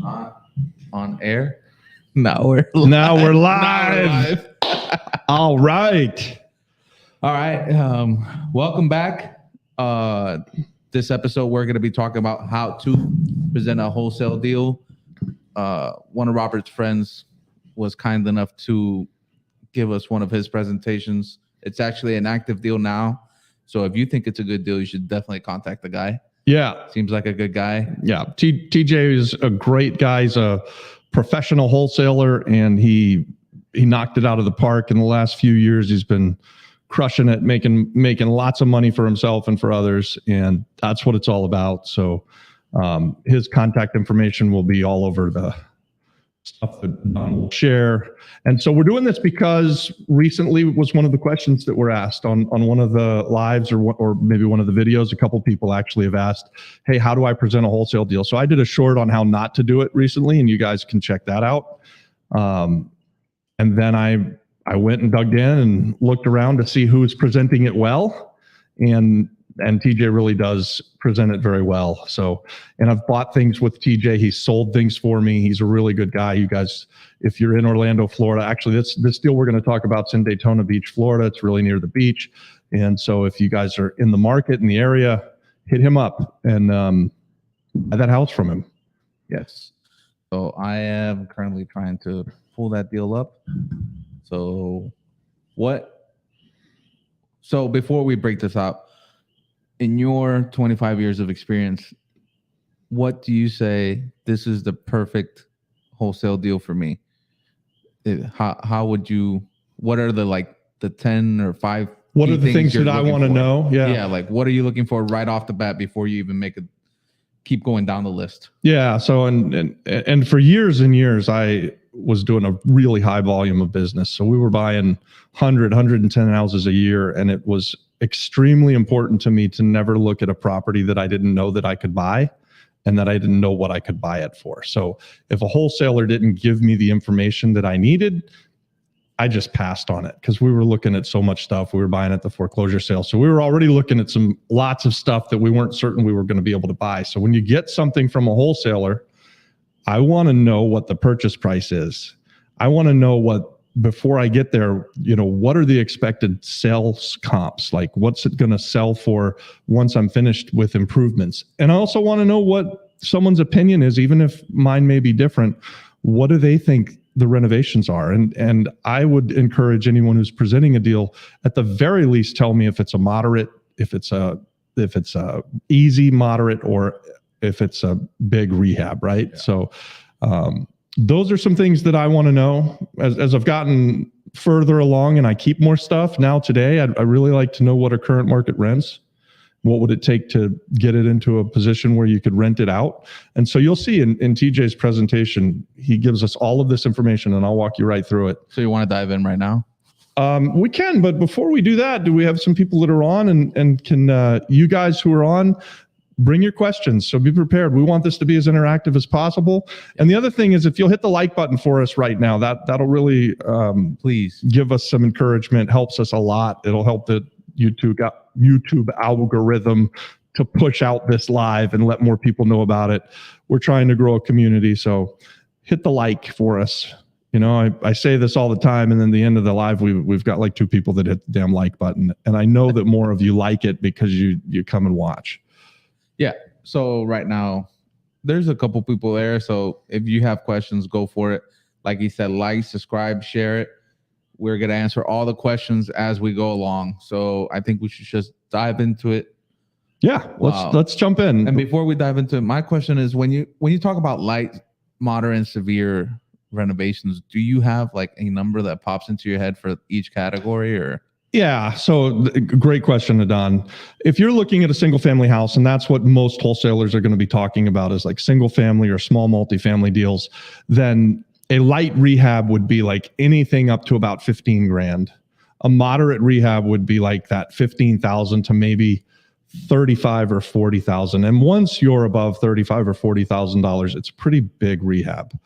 On air. Now we're live. Now we're live. All right. All right. Welcome back. This episode, we're going to be talking about how to present a wholesale deal. One of Robert's friends was kind enough to give us one of his presentations. It's actually an active deal now. So if you think it's a good deal, you should definitely contact the guy. Yeah. Seems like a good guy. Yeah. TJ is a great guy. He's a professional wholesaler, and he knocked it out of the park in the last few years. He's been crushing it, making lots of money for himself and for others. And that's what it's all about. So his contact information will be all over the stuff that Don will share. And so we're doing this because recently was one of the questions that were asked on one of the lives or maybe one of the videos. A couple people actually have asked, hey, how do I present a wholesale deal? So I did a short on how not to do it recently, and you guys can check that out. And then I went and dug in and looked around to see who's presenting it well. And TJ really does present it very well. So, and I've bought things with TJ. He's sold things for me. He's a really good guy. You guys, if you're in Orlando, Florida, actually this deal we're going to talk about is in Daytona Beach, Florida. It's really near the beach. And so if you guys are in the market, in the area, hit him up and buy that house from him. Yes. So I am currently trying to pull that deal up. So before we break this out, in your 25 years of experience, what do you say this is the perfect wholesale deal for me? How would you, what are the 10 or 5? What are the things that I want to know? Yeah. Like what are you looking for right off the bat before you even keep going down the list? Yeah. So, and for years and years, I was doing a really high volume of business. So we were buying 110 houses a year, and it was extremely important to me to never look at a property that I didn't know that I could buy and that I didn't know what I could buy it for. So if a wholesaler didn't give me the information that I needed, I just passed on it because we were looking at so much stuff. We were buying at the foreclosure sale. So we were already looking at lots of stuff that we weren't certain we were going to be able to buy. So when you get something from a wholesaler, I want to know what the purchase price is. I want to know before I get there, what are the expected sales comps? Like what's it going to sell for once I'm finished with improvements? And I also want to know what someone's opinion is, even if mine may be different. What do they think the renovations are? And I would encourage anyone who's presenting a deal, at the very least, tell me if it's a moderate, if it's a easy moderate, or if it's a big rehab, right? Yeah. So those are some things that I want to know as I've gotten further along and I keep more stuff. Now today, I really like to know what are current market rents. What would it take to get it into a position where you could rent it out? And so you'll see in TJ's presentation, he gives us all of this information, and I'll walk you right through it. So you want to dive in right now? We can, but before we do that, do we have some people that are on and can you guys who are on, bring your questions. So be prepared. We want this to be as interactive as possible. And the other thing is, if you'll hit the like button for us right now, that'll really please give us some encouragement. Helps us a lot. It'll help the YouTube algorithm to push out this live and let more people know about it. We're trying to grow a community, so hit the like for us. I say this all the time, and then the end of the live, we've got like 2 people that hit the damn like button, and I know that more of you like it because you come and watch. Yeah. So right now, there's a couple people there. So if you have questions, go for it. Like he said, like, subscribe, share it. We're going to answer all the questions as we go along. So I think we should just dive into it. Yeah, let's jump in. And before we dive into it, my question is, when you talk about light, moderate, and severe renovations, do you have like a number that pops into your head for each category, or? Yeah. So great question, Adon. If you're looking at a single family house, and that's what most wholesalers are going to be talking about, is like single family or small multifamily deals, then a light rehab would be like anything up to about 15 grand. A moderate rehab would be like that 15,000 to maybe 35 or 40,000. And once you're above 35 or $40,000, it's pretty big rehab.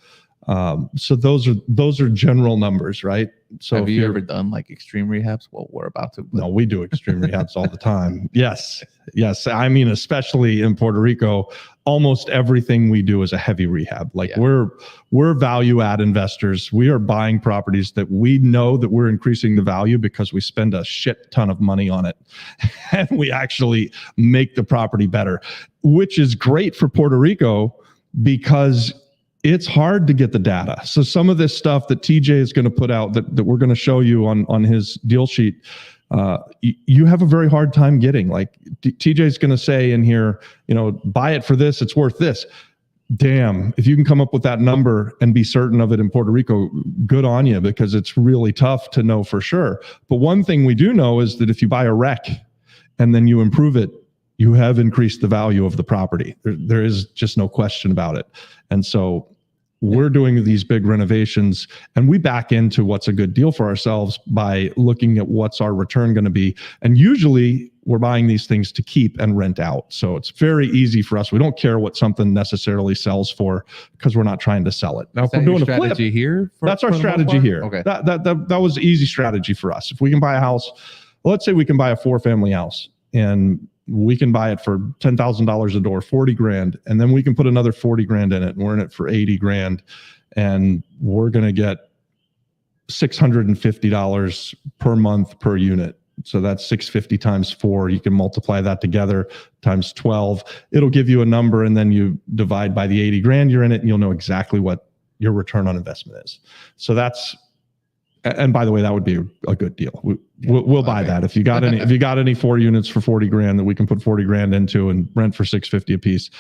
So those are general numbers, right? So have if you you're- ever done like extreme rehabs? Well, we're about to. No, we do extreme rehabs all the time. Yes. I mean, especially in Puerto Rico, almost everything we do is a heavy rehab. Like Yeah. we're value add investors. We are buying properties that we know that we're increasing the value because we spend a shit ton of money on it, and we actually make the property better, which is great for Puerto Rico because it's hard to get the data. So some of this stuff that TJ is going to put out that we're going to show you on his deal sheet, you have a very hard time getting. Like TJ is going to say in here, buy it for this, it's worth this. Damn, if you can come up with that number and be certain of it in Puerto Rico, good on you, because it's really tough to know for sure. But one thing we do know is that if you buy a wreck and then you improve it, you have increased the value of the property. There is just no question about it. And so we're doing these big renovations, and we back into what's a good deal for ourselves by looking at what's our return going to be. And usually we're buying these things to keep and rent out. So it's very easy for us. We don't care what something necessarily sells for because we're not trying to sell it. Now, if we're doing a flip, here, that's our strategy here. Okay. That was easy strategy for us. If we can buy a house, let's say we can buy a 4-family house, and we can buy it for $10,000 a door, 40 grand. And then we can put another 40 grand in it, and we're in it for 80 grand. And we're going to get $650 per month per unit. So that's 650 times 4. You can multiply that together times 12. It'll give you a number, and then you divide by the 80 grand you're in it, and you'll know exactly what your return on investment is. So that's, and by the way, that would be a good deal. We'll buy that. If you got any 4 units for 40 grand that we can put 40 grand into and rent for 650 a piece,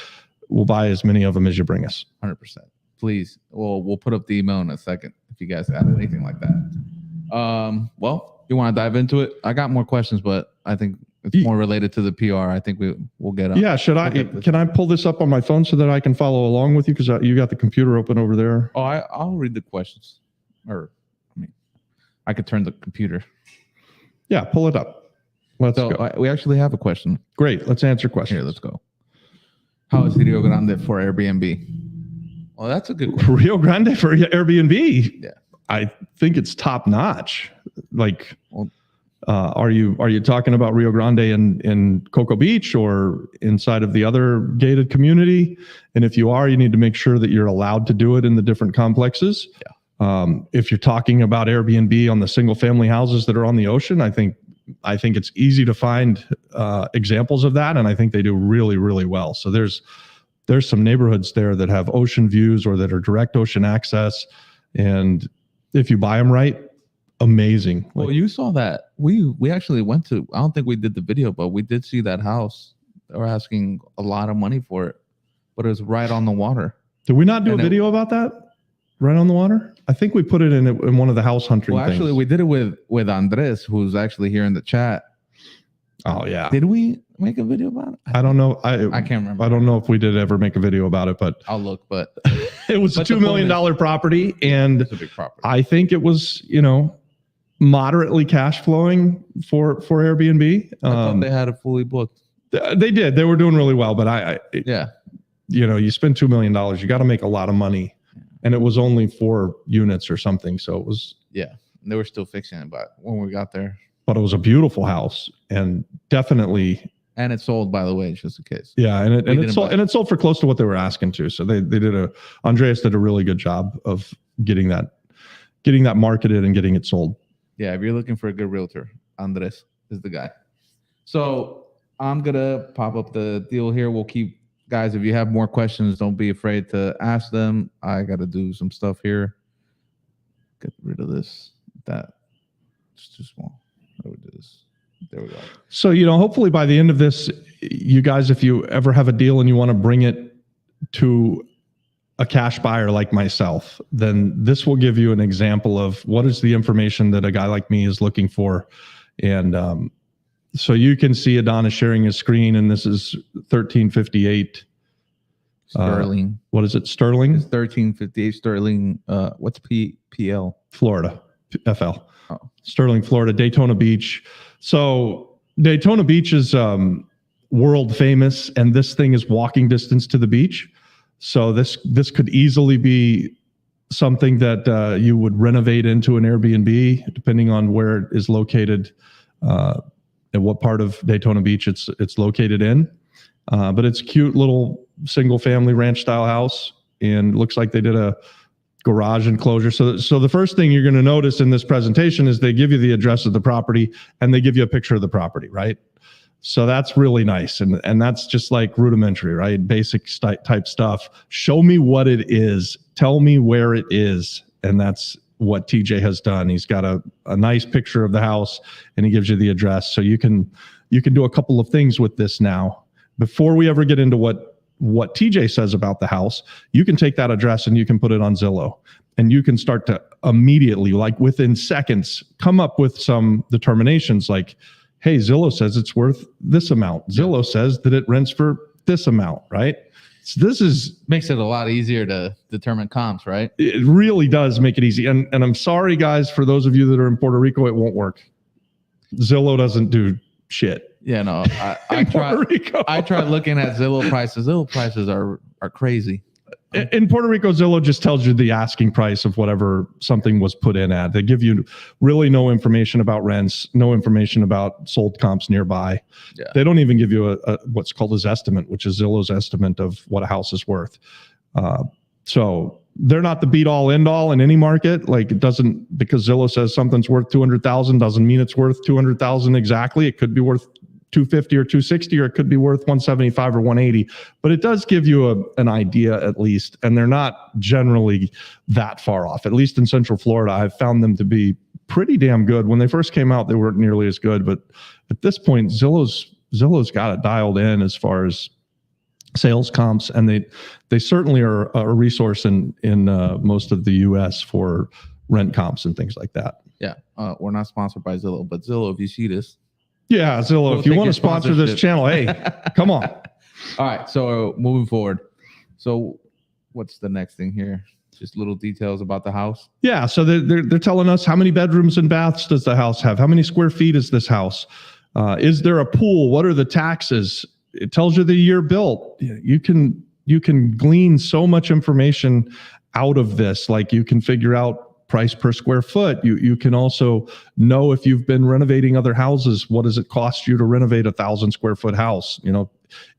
we'll buy as many of them as you bring us. 100%. Please. We'll put up the email in a second if you guys got anything like that. Well, you want to dive into it? I got more questions, but I think it's more related to the PR. I think we'll get up. Yeah. Can I pull this up on my phone so that I can follow along with you? Because you got the computer open over there. Oh, I'll read the questions. I could turn the computer. Yeah, pull it up. Let's go. We actually have a question. Great. Let's answer questions. Here, let's go. How is Rio Grande for Airbnb? Well, that's a good question. Rio Grande for Airbnb? Yeah. I think it's top notch. Like, are you talking about Rio Grande in Cocoa Beach or inside of the other gated community? And if you are, you need to make sure that you're allowed to do it in the different complexes. Yeah. If you're talking about Airbnb on the single family houses that are on the ocean, I think it's easy to find examples of that, and I think they do really, really well. So there's some neighborhoods there that have ocean views or that are direct ocean access, and if you buy them right, amazing. Well, you saw that we actually went to. I don't think we did the video, but we did see that house. They were asking a lot of money for it, but it was right on the water. Did we not do a video about that? Right on the water? I think we put it in one of the house hunting things. Actually, we did it with Andres, who's actually here in the chat. Oh, yeah. Did we make a video about it? I don't know. I can't remember. I don't know if we did ever make a video about it, but I'll look. But it was a $2 million property, and it's a big property. I think it was, moderately cash flowing for Airbnb. I thought they had it fully booked. They did. They were doing really well, but you spend $2 million, you got to make a lot of money. And it was only 4 units or something. So it was. Yeah. They were still fixing it, but when we got there. But it was a beautiful house, and definitely. And it sold, by the way, just in case. Yeah. And it sold for close to what they were asking to. So Andreas did a really good job of getting that marketed and getting it sold. Yeah. If you're looking for a good realtor, Andres is the guy. So I'm going to pop up the deal here. We'll keep. Guys, if you have more questions, don't be afraid to ask them. I got to do some stuff here. Get rid of this. It's too small. There we go. So, hopefully by the end of this, you guys, if you ever have a deal and you want to bring it to a cash buyer like myself, then this will give you an example of what is the information that a guy like me is looking for. And so you can see Adonis sharing his screen, and this is 1358 Sterling. What is it? Sterling? It's 1358 Sterling. What's PL? Florida. FL. Oh. Sterling, Florida, Daytona Beach. So Daytona Beach is world famous, and this thing is walking distance to the beach. So this could easily be something that you would renovate into an Airbnb, depending on where it is located, and what part of Daytona Beach it's located in. But it's a cute little single family ranch style house, and it looks like they did a garage enclosure. So the first thing you're going to notice in this presentation is they give you the address of the property and they give you a picture of the property, right? So that's really nice. And that's just like rudimentary, right? Basic type stuff. Show me what it is. Tell me where it is. And that's what TJ has done. He's got a nice picture of the house and he gives you the address. So you can do a couple of things with this now. Before we ever get into what TJ says about the house, you can take that address and you can put it on Zillow, and you can start to immediately, like within seconds, come up with some determinations like, hey, Zillow says it's worth this amount. Zillow says that it rents for this amount, right? So this makes it a lot easier to determine comps, right? It really does make it easy. And I'm sorry, guys, for those of you that are in Puerto Rico, it won't work. Zillow doesn't do shit. Yeah, no, I tried looking at Zillow prices. Zillow prices are crazy. In Puerto Rico, Zillow just tells you the asking price of whatever something was put in at. They give you really no information about rents, no information about sold comps nearby. Yeah. They don't even give you a what's called a Zestimate, which is Zillow's estimate of what a house is worth. So they're not the beat all end all in any market. Like, it doesn't, because Zillow says something's worth 200,000 doesn't mean it's worth 200,000 exactly. It could be worth 250 or 260, or it could be worth 175 or 180, but it does give you an idea at least. And they're not generally that far off. At least in Central Florida, I've found them to be pretty damn good. When they first came out, they weren't nearly as good, but at this point, Zillow's got it dialed in as far as sales comps, and they certainly are a resource in most of the U.S. for rent comps and things like that. Yeah, we're not sponsored by Zillow, but Zillow, if you see this. Yeah, Zillow, if you want to sponsor this channel, hey, come on. All right, so moving forward. So what's the next thing here? Just little details about the house? Yeah, so they're telling us how many bedrooms and baths does the house have? How many square feet is this house? Is there a pool? What are the taxes? It tells you the year built. You can glean so much information out of this. Like, you can figure out price per square foot. You can also know if you've been renovating other houses, what does it cost you to renovate 1,000 square foot house? You know,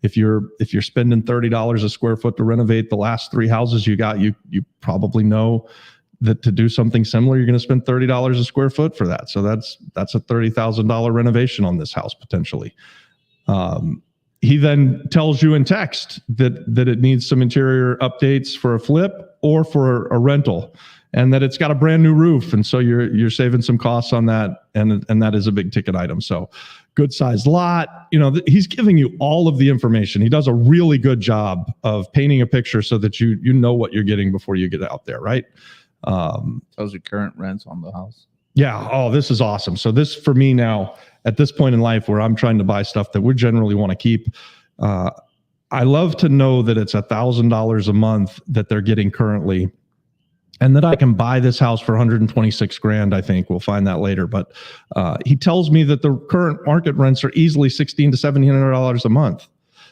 if you're spending $30 a square foot to renovate the last 3 houses you got, you probably know that to do something similar, you're going to spend $30 a square foot for that. So that's a $30,000 renovation on this house potentially. He then tells you in text that it needs some interior updates for a flip or for a rental, and that it's got a brand new roof. And so you're saving some costs on that. And that is a big ticket item. So good sized lot, he's giving you all of the information. He does a really good job of painting a picture so that you know what you're getting before you get out there. Right. Tells you current rents on the house. Yeah. Oh, this is awesome. So this, for me now, at this point in life where I'm trying to buy stuff that we generally want to keep, I love to know that it's $1,000 a month that they're getting currently, and that I can buy this house for 126 grand. I think we'll find that later. But he tells me that the current market rents are easily $1,600 to $1,700 a month.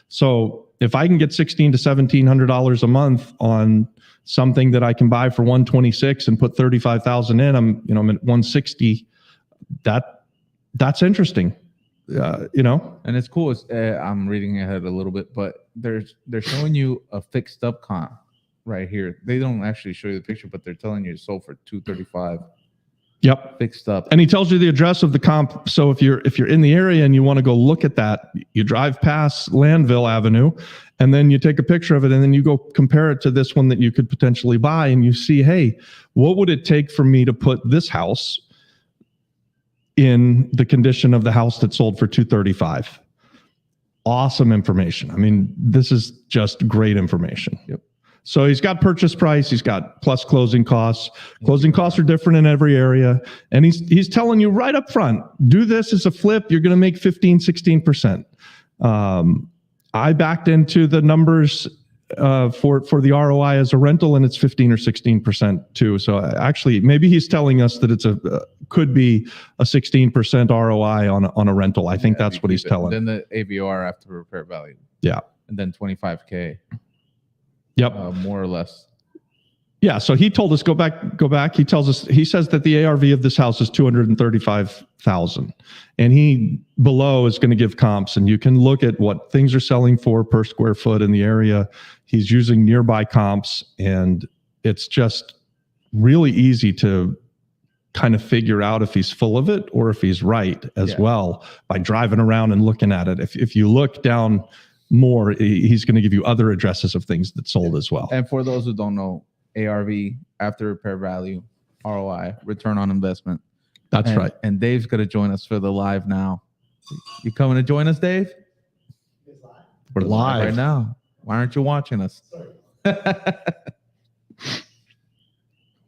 So if I can get $1,600 to $1,700 a month on something that I can buy for 126 and put 35,000 in, I'm at 160. That's interesting. And it's cool. I'm reading ahead a little bit, but they're showing you a fixed up comp right here. They don't actually show you the picture, but they're telling you it's sold for 235. Yep, fixed up. And he tells you the address of the comp. So if you're in the area and you want to go look at that, you drive past Landville Avenue, and then you take a picture of it, and then you go compare it to this one that you could potentially buy, and you see, hey, what would it take for me to put this house in the condition of the house that sold for 235? Awesome information. I mean, this is just great information. Yep. So he's got purchase price, he's got plus closing costs. Closing costs are different in every area. And he's telling you right up front, do this as a flip, you're going to make 16%. I backed into the numbers for the ROI as a rental, and it's 15 or 16% too. So actually, maybe he's telling us that it's could be a 16% ROI on a rental. I think that's what he's telling. Then the ABR after repair value. Yeah. And then 25K. Yep. More or less. Yeah, so he told us go back. He says that the ARV of this house is 235,000, and he below is going to give comps, and you can look at what things are selling for per square foot in the area. He's using nearby comps, and it's just really easy to kind of figure out if he's full of it or if he's right as well by driving around and looking at it. If you look down more, he's going to give you other addresses of things that sold as well. And for those who don't know, ARV, after repair value, ROI, return on investment. That's right. And Dave's going to join us for the live now. You coming to join us, Dave? We're live right now. Why aren't you watching us?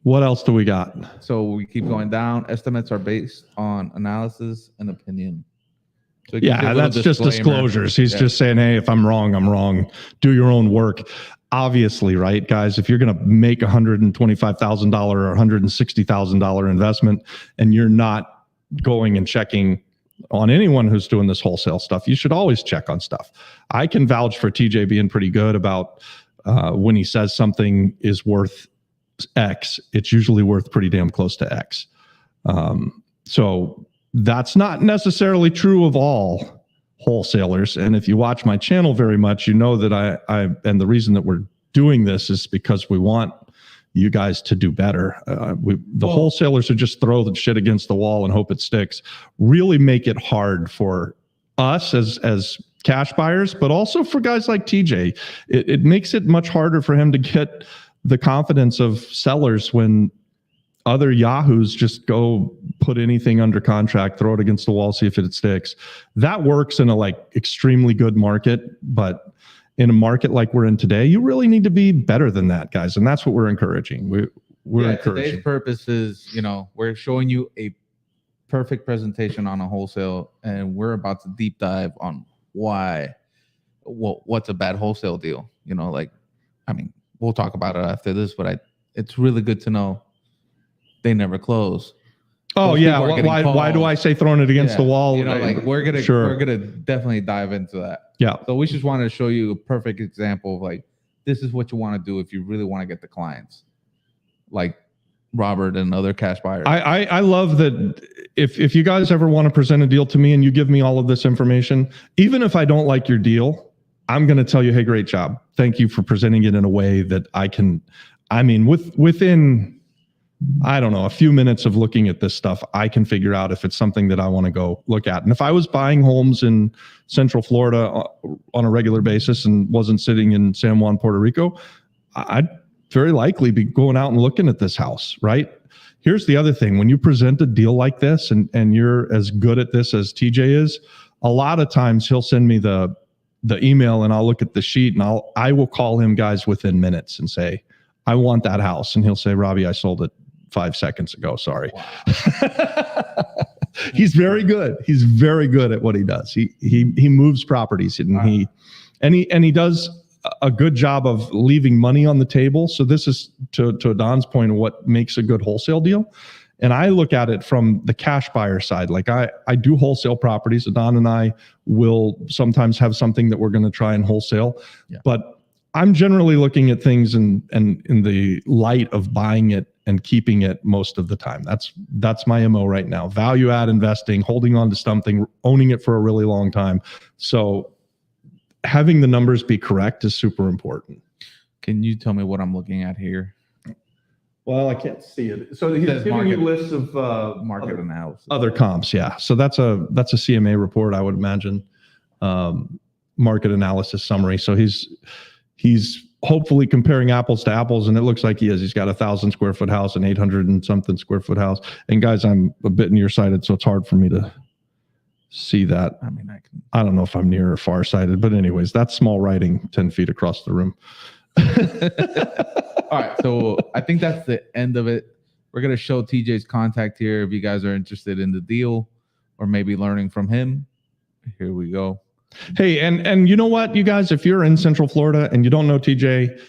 What else do we got? So we keep going down. Estimates are based on analysis and opinion. So that's just disclosures. He's just saying, hey, if I'm wrong, I'm wrong. Do your own work. Obviously, right, guys, if you're going to make $125,000 or $160,000 investment and you're not going and checking on anyone who's doing this wholesale stuff, you should always check on stuff. I can vouch for TJ being pretty good about when he says something is worth X, it's usually worth pretty damn close to X. So that's not necessarily true of all wholesalers. And if you watch my channel very much, you know that I and the reason that we're doing this is because we want you guys to do better. The wholesalers who just throw the shit against the wall and hope it sticks really make it hard for us as cash buyers, but also for guys like TJ. It makes it much harder for him to get the confidence of sellers when other yahoos just go put anything under contract, throw it against the wall, see if it sticks. That works in a extremely good market, but in a market like we're in today, you really need to be better than that, guys. And that's what we're encouraging. We're encouraging. Today's purpose is, we're showing you a perfect presentation on a wholesale, and we're about to deep dive on what's a bad wholesale deal. We'll talk about it after this, but it's really good to know they never close. Oh yeah, why do I say throwing it against the wall? We're gonna definitely dive into that. Yeah. So we just wanted to show you a perfect example of this is what you want to do if you really want to get the clients, like Robert and other cash buyers. I love that if you guys ever want to present a deal to me and you give me all of this information, even if I don't like your deal, I'm going to tell you, hey, great job. Thank you for presenting it in a way that I can, within, I don't know, a few minutes of looking at this stuff, I can figure out if it's something that I want to go look at. And if I was buying homes in Central Florida on a regular basis and wasn't sitting in San Juan, Puerto Rico, I'd very likely be going out and looking at this house, right? Here's the other thing. When you present a deal like this and you're as good at this as TJ is, a lot of times he'll send me the email and I'll look at the sheet and I will call him, guys, within minutes and say, I want that house. And he'll say, Robbie, I sold it 5 seconds ago. Sorry. Wow. He's very good. He's very good at what he does. He moves properties and he does a good job of leaving money on the table. So this is to Don's point of what makes a good wholesale deal. And I look at it from the cash buyer side. I do wholesale properties. Don and I will sometimes have something that we're going to try and wholesale. Yeah. But I'm generally looking at things in the light of buying it and keeping it most of the time. That's my MO right now. Value add investing, holding on to something, owning it for a really long time. So having the numbers be correct is super important. Can you tell me what I'm looking at here? Well, I can't see it. So he's giving you lists of market analysis, other comps. Yeah. So that's a CMA report, I would imagine. Market analysis summary. So he's hopefully comparing apples to apples, and it looks like he is. He's got 1,000 square foot house, an 800 and something square foot house. And guys, I'm a bit nearsighted, so it's hard for me to see that. I don't know if I'm near or far sighted, but anyways, that's small writing 10 feet across the room. All right, so I think that's the end of it. We're going to show TJ's contact here if you guys are interested in the deal or maybe learning from him. Here we go. Hey, and you know what, you guys, if you're in Central Florida and you don't know TJ,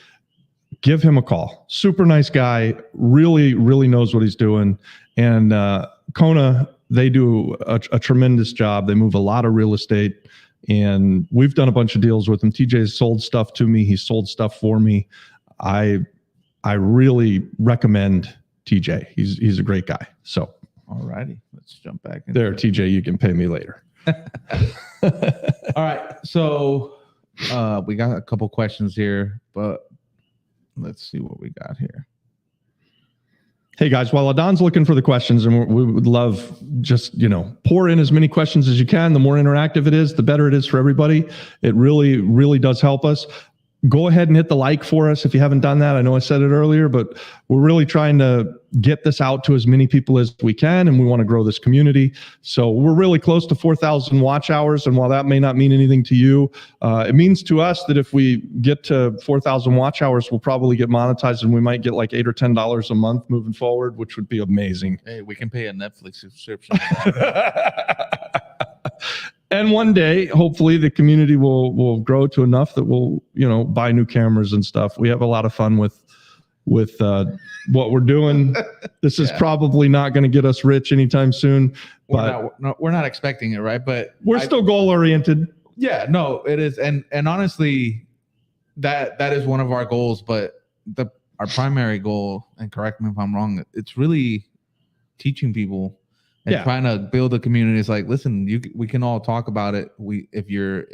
give him a call. Super nice guy, really, really knows what he's doing. And Kona, they do a tremendous job. They move a lot of real estate, and we've done a bunch of deals with him. TJ's sold stuff to me. He's sold stuff for me. I I really recommend TJ. He's a great guy. So, all righty, let's jump back in there, TJ. You can pay me later. All right, so we got a couple questions here, but let's see what we got here. Hey guys, while Adon's looking for the questions, and we would love just, pour in as many questions as you can. The more interactive it is, the better it is for everybody. It really, really does help us. Go ahead and hit the like for us if you haven't done that. I know I said it earlier, but we're really trying to get this out to as many people as we can, and we want to grow this community. So we're really close to 4,000 watch hours, and while that may not mean anything to you, it means to us that if we get to 4,000 watch hours, we'll probably get monetized, and we might get like $8 or $10 a month moving forward, which would be amazing. Hey, we can pay a Netflix subscription. And one day, hopefully, the community will grow to enough that we'll, buy new cameras and stuff. We have a lot of fun with what we're doing. This is probably not going to get us rich anytime soon. We're not expecting it, right? But we're still goal oriented. Yeah, no, it is, and honestly, that is one of our goals. But our primary goal, and correct me if I'm wrong, it's really teaching people. And trying to build a community. It's like, listen, we can all talk about it. If you're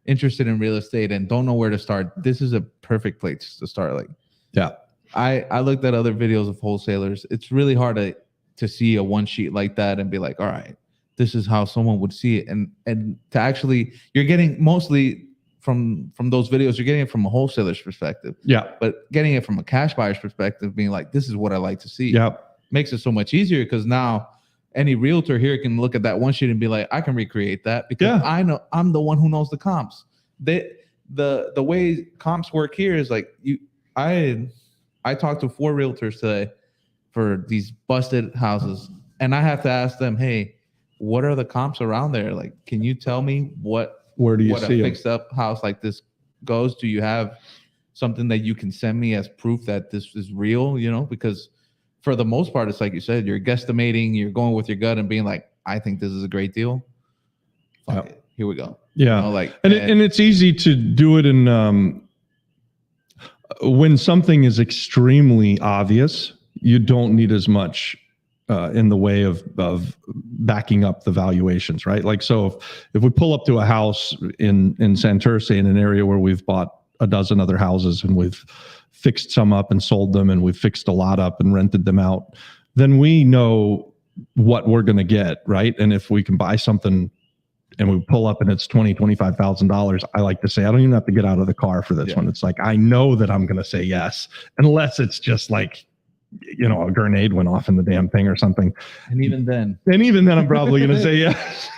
interested in real estate and don't know where to start, this is a perfect place to start. Like, I looked at other videos of wholesalers. It's really hard to see a one sheet like that and be like, all right, this is how someone would see it. And to actually, you're getting mostly from those videos, you're getting it from a wholesaler's perspective. Yeah. But getting it from a cash buyer's perspective, being like, this is what I like to see. Yeah. Makes it so much easier because now any realtor here can look at that one sheet and be like, I can recreate that because I know I'm the one who knows the comps. The way comps work here is like I talked to 4 realtors today for these busted houses, and I have to ask them, hey, what are the comps around there? Like, can you tell me where do you see a fixed up house like this goes? Do you have something that you can send me as proof that this is real? Because for the most part, it's like you said, you're guesstimating, you're going with your gut and being like, I think this is a great deal. Fuck it. Here we go. Yeah. And it's easy to do it in when something is extremely obvious, you don't need as much in the way of backing up the valuations, right? Like, so if we pull up to a house in Santurce, in an area where we've bought a dozen other houses and we've fixed some up and sold them, and we've fixed a lot up and rented them out, then we know what we're going to get, right? And if we can buy something and we pull up and it's $25,000, I like to say, I don't even have to get out of the car for this one. It's like, I know that I'm going to say yes, unless it's just like, a grenade went off in the damn thing or something. And even then I'm probably going to say yes.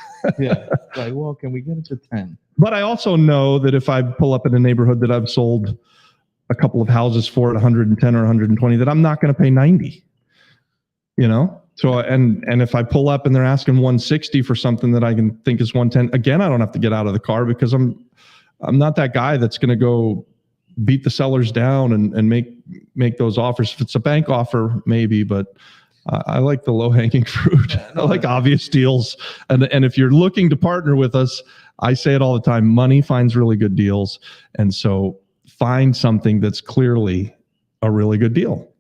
Like, well, can we get it to 10? But I also know that if I pull up in a neighborhood that I've sold a couple of houses for at 110 or 120, that I'm not going to pay 90, So, and if I pull up and they're asking 160 for something that I can think is 110, again, I don't have to get out of the car because I'm not that guy that's going to go beat the sellers down and make those offers. If it's a bank offer, maybe, but I like the low hanging fruit. I like obvious deals. And if you're looking to partner with us, I say it all the time, money finds really good deals. And so find something that's clearly a really good deal.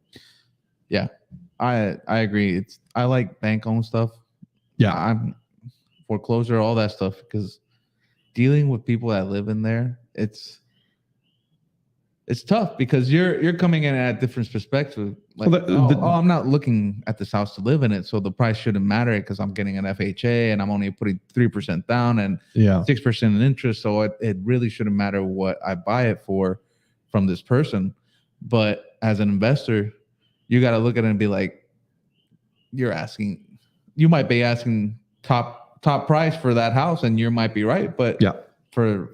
Yeah, I agree. I like bank owned stuff. Yeah, I'm foreclosure, all that stuff, because dealing with people that live in there, it's tough because you're coming in at a different perspective. Like, I'm not looking at this house to live in it, so the price shouldn't matter because I'm getting an FHA and I'm only putting 3% down and 6% in interest. So it really shouldn't matter what I buy it for from this person. But as an investor, you got to look at it and be like, you might be asking top price for that house, and you might be right, but for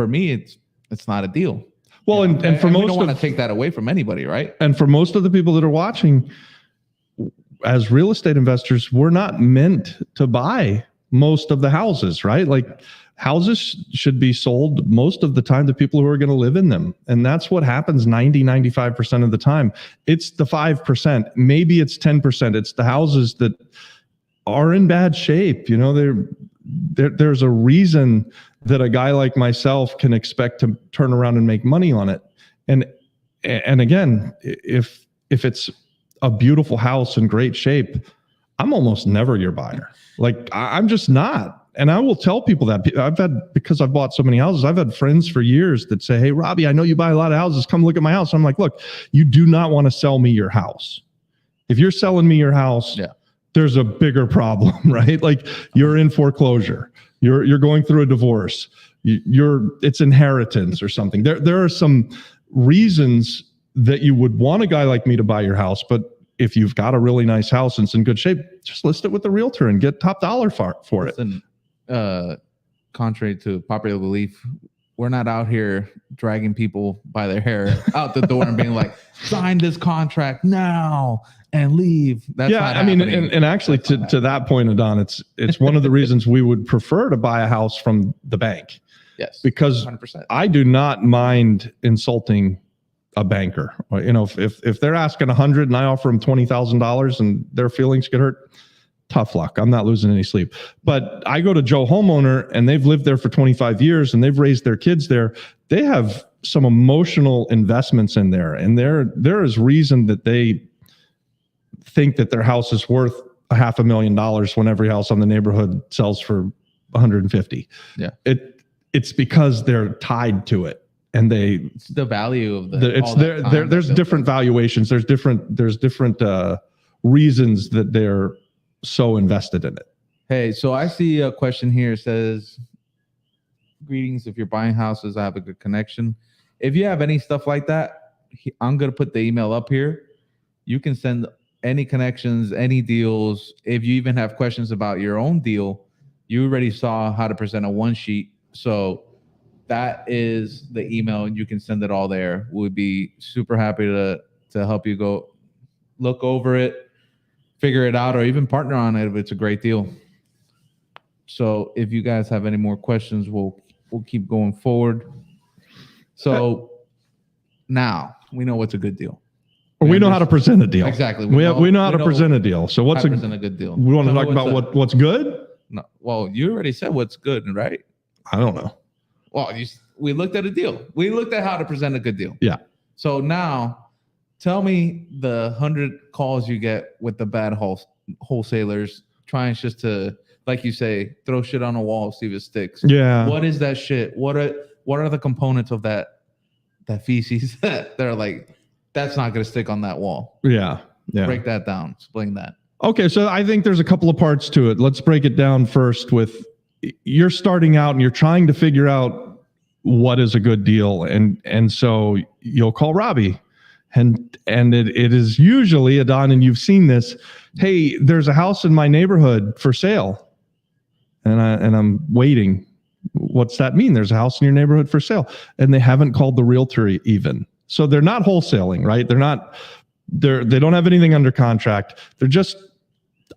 me, it's not a deal. Well, and for most, we don't want to take that away from anybody, right? And for most of the people that are watching, as real estate investors, we're not meant to buy most of the houses, right? Like, houses should be sold most of the time to people who are going to live in them. And that's what happens 95% of the time. It's the 5%, maybe it's 10%. It's the houses that are in bad shape. There's a reason that a guy like myself can expect to turn around and make money on it. And And again, if it's a beautiful house in great shape, I'm almost never your buyer. Like I'm just not. And I will tell people that. Because I've bought so many houses, I've had friends for years that say, hey, Robbie, I know you buy a lot of houses. Come look at my house. I'm like, look, you do not want to sell me your house. If you're selling me your house, there's a bigger problem, right? Like you're in foreclosure. You're going through a divorce. It's inheritance or something. There are some reasons that you would want a guy like me to buy your house, but if you've got a really nice house and it's in good shape, just list it with the realtor and get top dollar for it. Contrary to popular belief, we're not out here dragging people by their hair out the door and being like, sign this contract now and leave. That's not happening. And actually to that point, Adon, it's one of the reasons we would prefer to buy a house from the bank. Yes. Because 100%. I do not mind insulting a banker. If they're asking $100 and I offer them $20,000 and their feelings get hurt, tough luck. I'm not losing any sleep. But I go to Joe Homeowner and they've lived there for 25 years and they've raised their kids there. They have some emotional investments in there. And there is reason that they think that their house is worth $500,000 when every house on the neighborhood sells for 150. Yeah. It's because they're tied to it. And it's the value of there's different valuations. There's different reasons that they're so invested in it. Hey, so I see a question here. It says, greetings. If you're buying houses, I have a good connection. If you have any stuff like that, I'm going to put the email up here. You can send any connections, any deals. If you even have questions about your own deal, you already saw how to present a one sheet. So that is the email and you can send it all there. We'd be super happy to help you go look over it, figure it out, or even partner on it if it's a great deal. So if you guys have any more questions, we'll keep going forward. So now we know what's a good deal. We know how to present a deal. Exactly. We know how to present a deal. So what's present a good deal? We want to talk about what's good? No. Well, you already said what's good, right? I don't know. Well, we looked at a deal. We looked at how to present a good deal. Yeah. So now tell me the 100 calls you get with the bad wholesalers trying just to, like you say, throw shit on a wall, see if it sticks. Yeah. What is that shit? What are the components of that feces that they're like, that's not going to stick on that wall? Yeah. Yeah. Break that down. Explain that. Okay. So I think there's a couple of parts to it. Let's break it down first with, you're starting out and you're trying to figure out what is a good deal. And so you'll call Robbie and it is usually, Adon, and you've seen this, hey, there's a house in my neighborhood for sale. And I'm waiting. What's that mean? There's a house in your neighborhood for sale. And they haven't called the realtor even. So they're not wholesaling, right? They don't have anything under contract. They're just,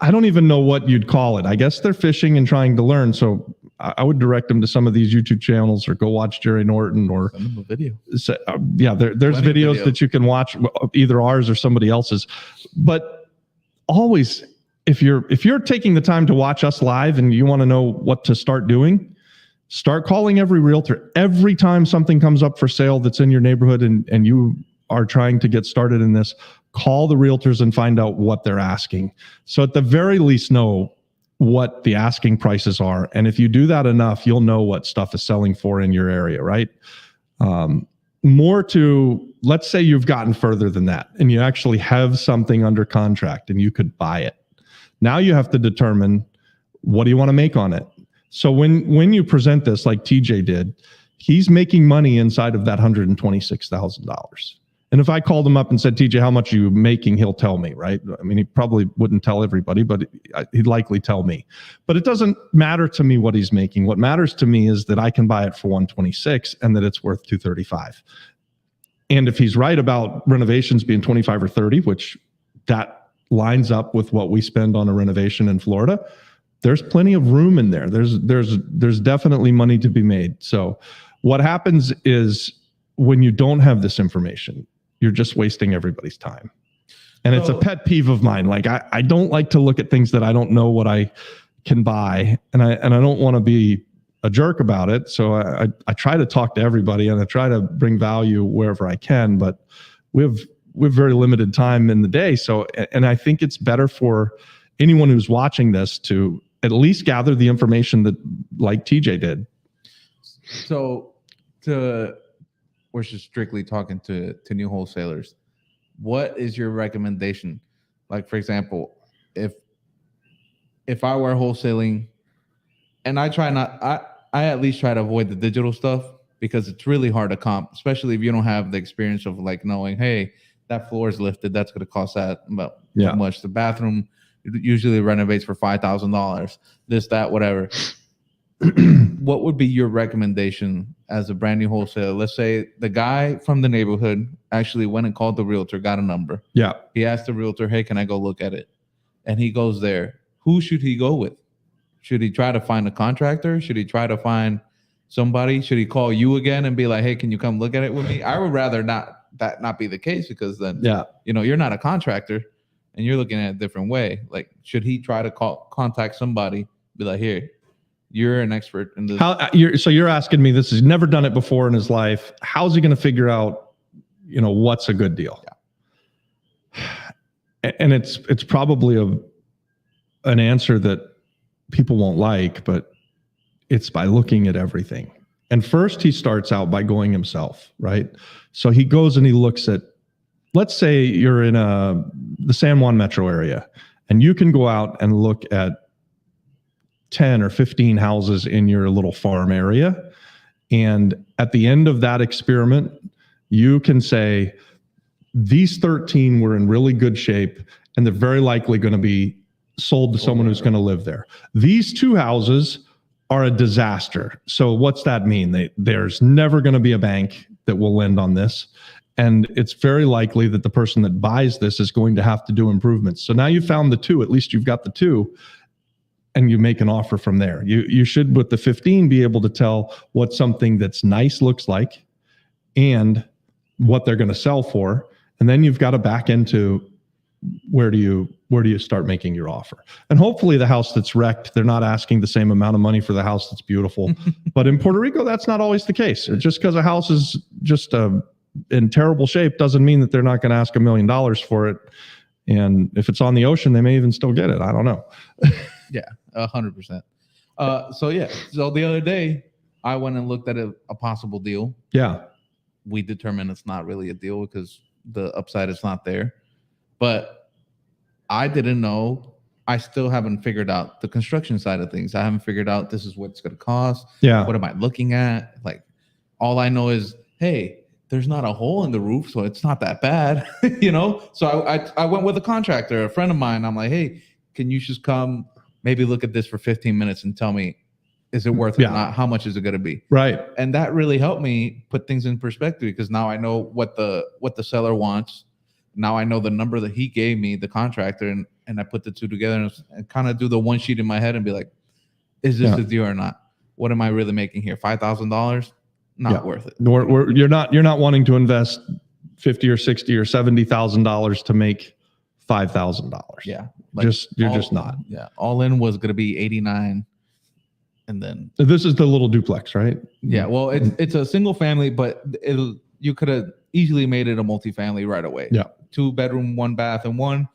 I don't even know what you'd call it. I guess they're fishing and trying to learn. So I would direct them to some of these YouTube channels or go watch Jerry Norton or send them a video. There's videos that you can watch, either ours or somebody else's. But always, if you're taking the time to watch us live and you want to know what to start doing, start calling every realtor. Every time something comes up for sale that's in your neighborhood and you are trying to get started in this, call the realtors and find out what they're asking. So at the very least, know what the asking prices are. And if you do that enough, you'll know what stuff is selling for in your area, right? More to, let's say you've gotten further than that and you actually have something under contract and you could buy it. Now you have to determine, what do you want to make on it? So when you present this like TJ did, he's making money inside of that $126,000. And if I called him up and said, TJ, how much are you making? He'll tell me, right? I mean, he probably wouldn't tell everybody, but he'd likely tell me. But it doesn't matter to me what he's making. What matters to me is that I can buy it for 126 and that it's worth 235. And if he's right about renovations being 25 or 30, which that lines up with what we spend on a renovation in Florida, there's plenty of room in there. There's definitely money to be made. So what happens is when you don't have this information, you're just wasting everybody's time. And it's a pet peeve of mine. Like I don't like to look at things that I don't know what I can buy. And I don't want to be a jerk about it. So I try to talk to everybody and I try to bring value wherever I can. But we have very limited time in the day. So, and I think it's better for anyone who's watching this to at least gather the information that like TJ did. So we're just strictly talking to new wholesalers. What is your recommendation? Like, for example, if I were wholesaling, and I at least try to avoid the digital stuff because it's really hard to comp, especially if you don't have the experience of like knowing, hey, that floor is lifted, that's going to cost that about how much. The bathroom usually renovates for $5,000. This, that, whatever. What would be your recommendation as a brand new wholesaler? Let's say the guy from the neighborhood actually went and called the realtor, got a number. Yeah. He asked the realtor, hey, can I go look at it? And he goes there. Who should he go with? Should he try to find a contractor? Should he try to find somebody? Should he call you again and be like, hey, can you come look at it with me? I would rather not be the case, because then, you're not a contractor and you're looking at it a different way. Like, should he try to contact somebody, be like, here, you're an expert in this. So you're asking me, this has never done it before in his life. How's he going to figure out, what's a good deal? Yeah. And it's probably an answer that people won't like, but it's by looking at everything. And first he starts out by going himself, right? So he goes and he looks at, let's say you're in the San Juan metro area, and you can go out and look at 10 or 15 houses in your little farm area. And at the end of that experiment, you can say, these 13 were in really good shape, and they're very likely going to be sold to someone who's going to live there. These 2 houses are a disaster. So what's that mean? There's never going to be a bank that will lend on this. And it's very likely that the person that buys this is going to have to do improvements. So now you found the 2, at least you've got the 2, and you make an offer from there. You should, with the 15, be able to tell what something that's nice looks like and what they're going to sell for. And then you've got to back into where do you start making your offer? And hopefully the house that's wrecked, they're not asking the same amount of money for the house that's beautiful. But in Puerto Rico, that's not always the case. Just because a house is just in terrible shape doesn't mean that they're not going to ask $1 million for it. And if it's on the ocean, they may even still get it. I don't know. Yeah, 100%. So the other day I went and looked at a possible deal. Yeah. We determined it's not really a deal because the upside is not there. But I didn't know. I still haven't figured out the construction side of things. I haven't figured out this is what it's going to cost. Yeah. What am I looking at? Like, all I know is, hey, there's not a hole in the roof, so it's not that bad, So I went with a contractor, a friend of mine. I'm like, hey, can you just come maybe look at this for 15 minutes and tell me, is it worth it or not? How much is it going to be? Right. And that really helped me put things in perspective, because now I know what the seller wants. Now I know the number that he gave me, the contractor, and I put the 2 together and kind of do the one sheet in my head and be like, is this a deal or not? What am I really making here? $5,000? Not worth it. You're not wanting to invest $50 or $60 or $70,000 to make $5,000. Yeah. You're just not. Yeah. All in was going to be 89. And then this is the little duplex, right? Yeah. Well, it's a single family, but you could have easily made it a multifamily right away. Yeah. 2-bedroom, 1 bath in one,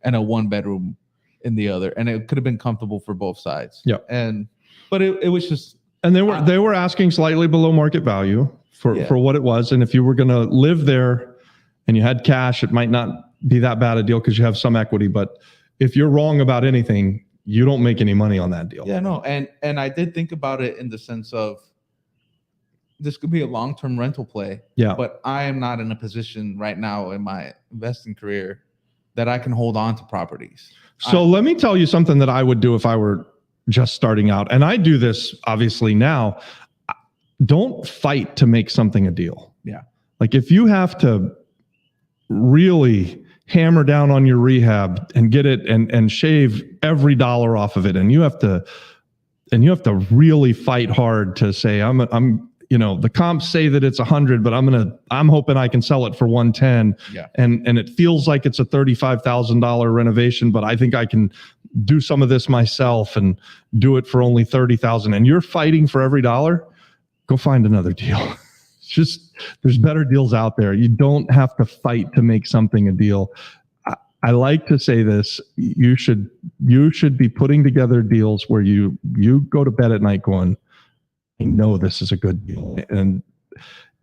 and a 1-bedroom in the other. And it could have been comfortable for both sides. Yeah. But it was just, and they were asking slightly below market value for what it was. And if you were going to live there and you had cash, it might not be that bad a deal because you have some equity. But if you're wrong about anything, you don't make any money on that deal. Yeah, no. And I did think about it in the sense of, this could be a long-term rental play. Yeah. But I am not in a position right now in my investing career that I can hold on to properties. So let me tell you something that I would do if I were just starting out. And I do this obviously now. Don't fight to make something a deal. Yeah. Like, if you have to really hammer down on your rehab and get it and shave every dollar off of it, and you have to really fight hard to say, I'm the comps say that it's 100, but I'm hoping I can sell it for 110. Yeah. And it feels like it's a $35,000 renovation, but I think I can do some of this myself and do it for only $30,000. And you're fighting for every dollar. Go find another deal. there's better deals out there. You don't have to fight to make something a deal. I like to say this, you should be putting together deals where you go to bed at night going, I know this is a good deal. And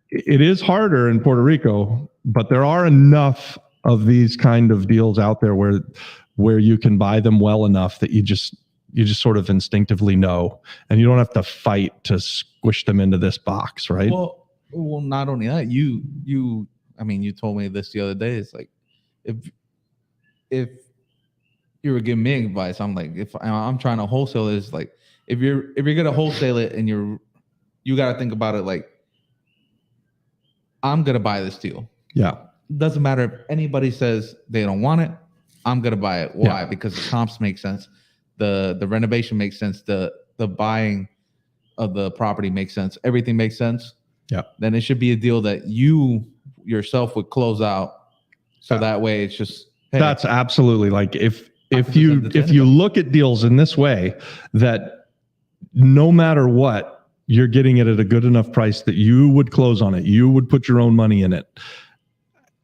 it is harder in Puerto Rico, but there are enough of these kind of deals out there where you can buy them well enough that you just sort of instinctively know, and you don't have to fight to squish them into this box, right? Well, not only that, you told me this the other day. It's like, if you were giving me advice, I'm like, if I'm trying to wholesale it, it's like, if you're gonna wholesale it and you got to think about it like, I'm gonna buy this deal. Yeah. Doesn't matter if anybody says they don't want it, I'm gonna buy it. Why? Yeah. Because the comps make sense, the renovation makes sense, the buying of the property makes sense, everything makes sense. Yeah. Then it should be a deal that you yourself would close out. So that way it's just, hey, that's absolutely, like, if you look at deals in this way, that no matter what, you're getting it at a good enough price that you would close on it, you would put your own money in it.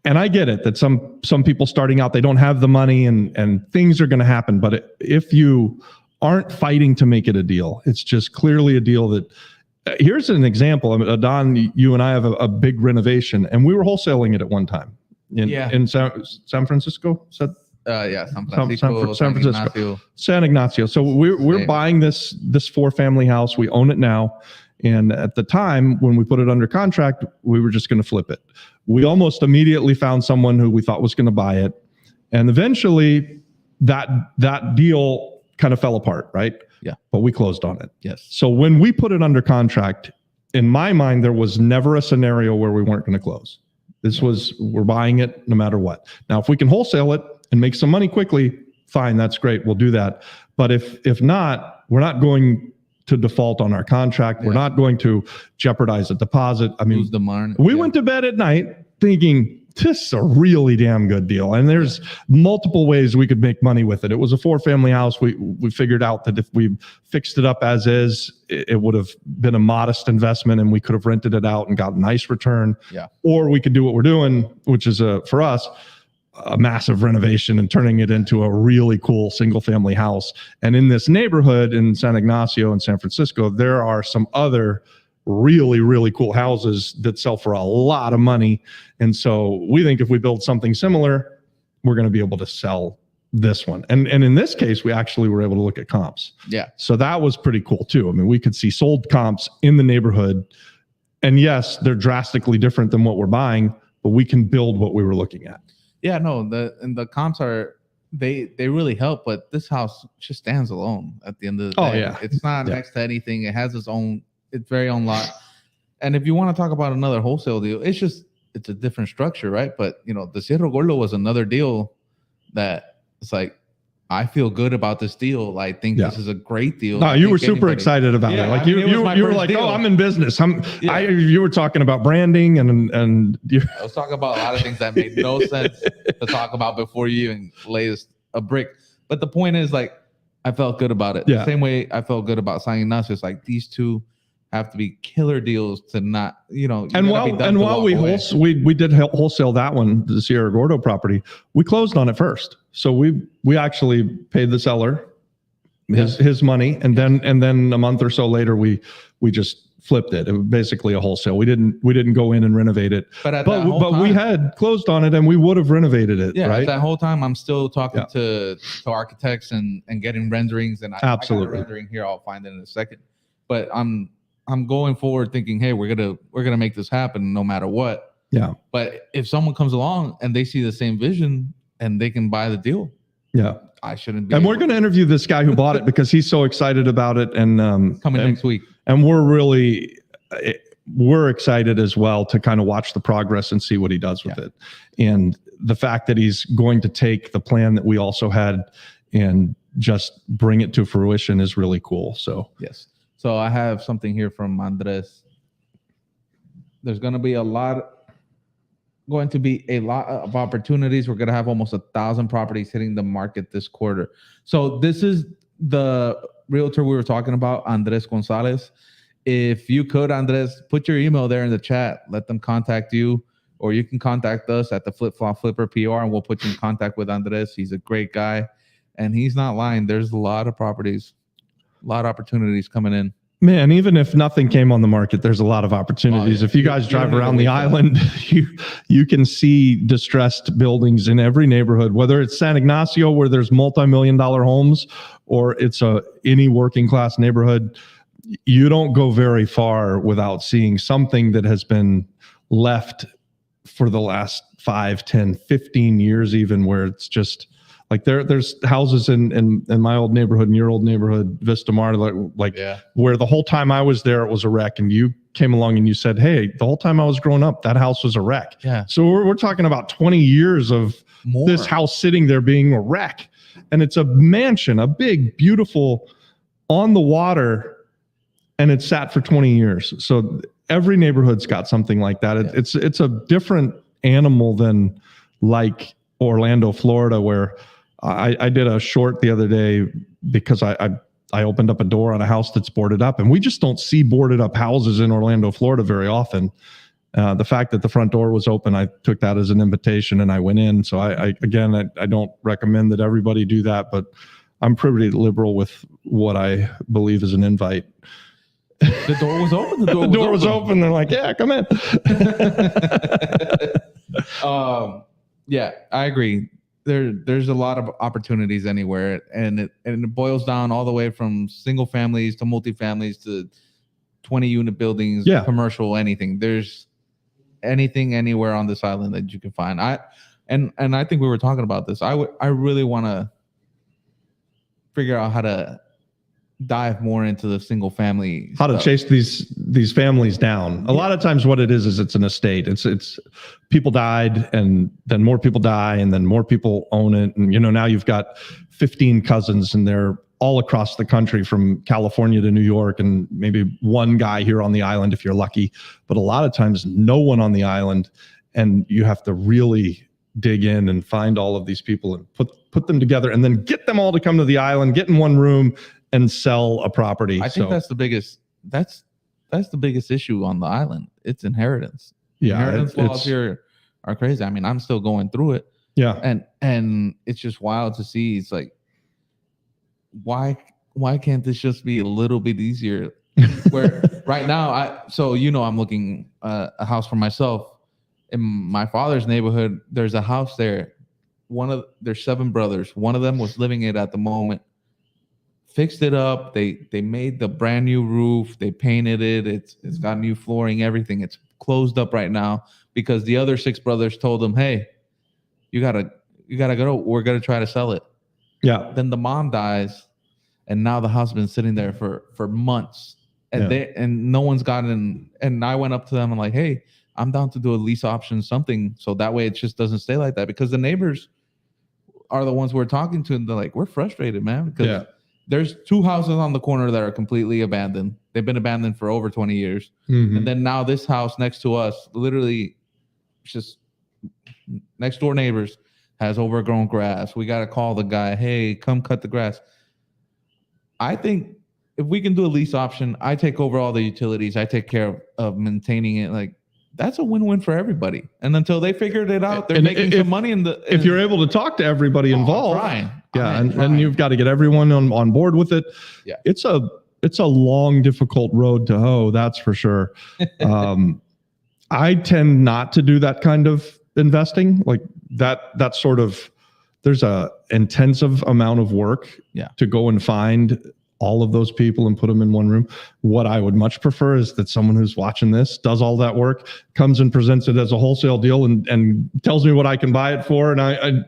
And I get it that some people starting out, they don't have the money and things are going to happen. But if you aren't fighting to make it a deal, it's just clearly a deal that, here's an example. I mean, Don, you and I have a big renovation, and we were wholesaling it at one time in San Francisco. San Francisco. San Ignacio. So we're buying this 4-family house. We own it now. And at the time when we put it under contract, we were just going to flip it. We almost immediately found someone who we thought was going to buy it. And eventually that deal kind of fell apart, right? Yeah. But we closed on it. Yes. So when we put it under contract, in my mind, there was never a scenario where we weren't going to close. This was, we're buying it no matter what. Now, if we can wholesale it and make some money quickly, fine, that's great. We'll do that. But if not, we're not going to default on our contract. We're not going to jeopardize a deposit. I mean, we went to bed at night thinking, this is a really damn good deal. And there's multiple ways we could make money with it. It was a 4-family house. We figured out that if we fixed it up as is, it would have been a modest investment and we could have rented it out and got a nice return. Yeah. Or we could do what we're doing, which is for us, a massive renovation and turning it into a really cool single-family house. And in this neighborhood in San Ignacio and San Francisco, there are some other really, really cool houses that sell for a lot of money. And so we think if we build something similar, we're going to be able to sell this one. And in this case, we actually were able to look at comps. Yeah. So that was pretty cool too. I mean, we could see sold comps in the neighborhood. And yes, they're drastically different than what we're buying, but we can build what we were looking at. Yeah, no, the comps are, they really help, but this house just stands alone at the end of the day. Oh yeah. It's not next to anything. It has its very own lot. And if you want to talk about another wholesale deal, it's a different structure, right? But the Cerro Gordo was another deal that it's like, I feel good about this deal. I think this is a great deal. No, you were super excited about it. Like you were like, deal. Oh, I'm in business. You were talking about branding and I was talking about a lot of things that made no sense to talk about before you even lay a brick. But the point is, like, I felt good about it. Yeah. The same way I felt good about San Ignacio. It's like these two have to be killer deals to not, And while we did wholesale that one, the Sierra Gordo property, we closed on it first. So we actually paid the seller his money, and then a month or so later we just flipped it. It was basically a wholesale. We didn't go in and renovate it, but we had closed on it and we would have renovated it. Yeah, right? That whole time I'm still talking to architects and getting renderings, and absolutely. I got a rendering here. I'll find it in a second, but I'm going forward thinking, hey, we're gonna make this happen no matter what. Yeah. But if someone comes along and they see the same vision and they can buy the deal, I shouldn't be. And we're going to interview this guy who bought it because he's so excited about it. And coming next week. And we're excited as well to kind of watch the progress and see what he does with it. And the fact that he's going to take the plan that we also had and just bring it to fruition is really cool. So yes. So I have something here from Andres. There's going to be a lot of opportunities. We're going to have almost 1,000 properties hitting the market this quarter. So this is the realtor we were talking about, Andres Gonzalez. If you could, Andres, put your email there in the chat. Let them contact you, or you can contact us at the Flip Flop Flipper PR, and we'll put you in contact with Andres. He's a great guy, and he's not lying. There's a lot of properties, a lot of opportunities coming in. Man, even if nothing came on the market, there's a lot of opportunities. Oh, yeah. If you guys drive don't around need the to wait for island, you can see distressed buildings in every neighborhood, whether it's San Ignacio where there's multi-million-dollar homes, or it's any working class neighborhood. You don't go very far without seeing something that has been left for the last 5, 10, 15 years, even, where it's just like there's houses in my old neighborhood, in your old neighborhood, Vista Mar, like Yeah. where the whole time I was there, it was a wreck. And you came along and you said, hey, the whole time I was growing up, that house was a wreck. Yeah. So we're talking about 20 years of More. this house sitting there being a wreck. And it's a mansion, a big, beautiful, on the water, and it's sat for 20 years. So every neighborhood's got something like that. It's a different animal than like Orlando, Florida, where I did a short the other day because I opened up a door on a house that's boarded up, and we just don't see boarded up houses in Orlando, Florida very often. The fact that the front door was open, I took that as an invitation and I went in. So I don't recommend that everybody do that, but I'm pretty liberal with what I believe is an invite. The door was open. The door was open. They're like, yeah, come in. Yeah, I agree. There's a lot of opportunities anywhere, and it boils down all the way from single families to multifamilies to 20-unit buildings, Yeah. commercial, anything. There's anything anywhere on this island that you can find. I think we were talking about this. I really want to figure out how to dive more into the single family How to stuff. chase these families down. A lot of times what it is it's an estate. It's people died, and then more people die, and then more people own it. And now you've got 15 cousins, and they're all across the country from California to New York, and maybe one guy here on the island if you're lucky. But a lot of times no one on the island, and you have to really dig in and find all of these people and put them together, and then get them all to come to the island, get in one room, and sell a property. I think that's the biggest issue on the island. It's inheritance. Yeah, Inheritance laws here are crazy. I mean, I'm still going through it. Yeah. And it's just wild to see. It's like, why can't this just be a little bit easier? Where right now, I'm looking a house for myself in my father's neighborhood. There's a house there. There's 7 brothers. One of them was living it at the moment. Fixed it up. They made the brand new roof. They painted it. It's got new flooring, everything. It's closed up right now because the other 6 brothers told them, "Hey, you gotta go. We're gonna try to sell it." Yeah. Then the mom dies, and now the house has been sitting there for months, and no one's gotten. And I went up to them and like, "Hey, I'm down to do a lease option, something, so that way it just doesn't stay like that." Because the neighbors are the ones we're talking to, and they're like, "We're frustrated, man." Because there's 2 houses on the corner that are completely abandoned. They've been abandoned for over 20 years. Mm-hmm. And then now this house next to us, literally just next door neighbors, has overgrown grass. We got to call the guy, "Hey, come cut the grass." I think if we can do a lease option, I take over all the utilities. I take care of maintaining it. Like, that's a win-win for everybody. And until they figured it out, they're making some money if you're able to talk to everybody involved. And you've got to get everyone on board with it. Yeah. It's a long, difficult road to hoe, that's for sure. I tend not to do that kind of investing. Like that sort of, there's a intensive amount of work to go and find all of those people and put them in one room. What I would much prefer is that someone who's watching this does all that work, comes and presents it as a wholesale deal and tells me what I can buy it for. And I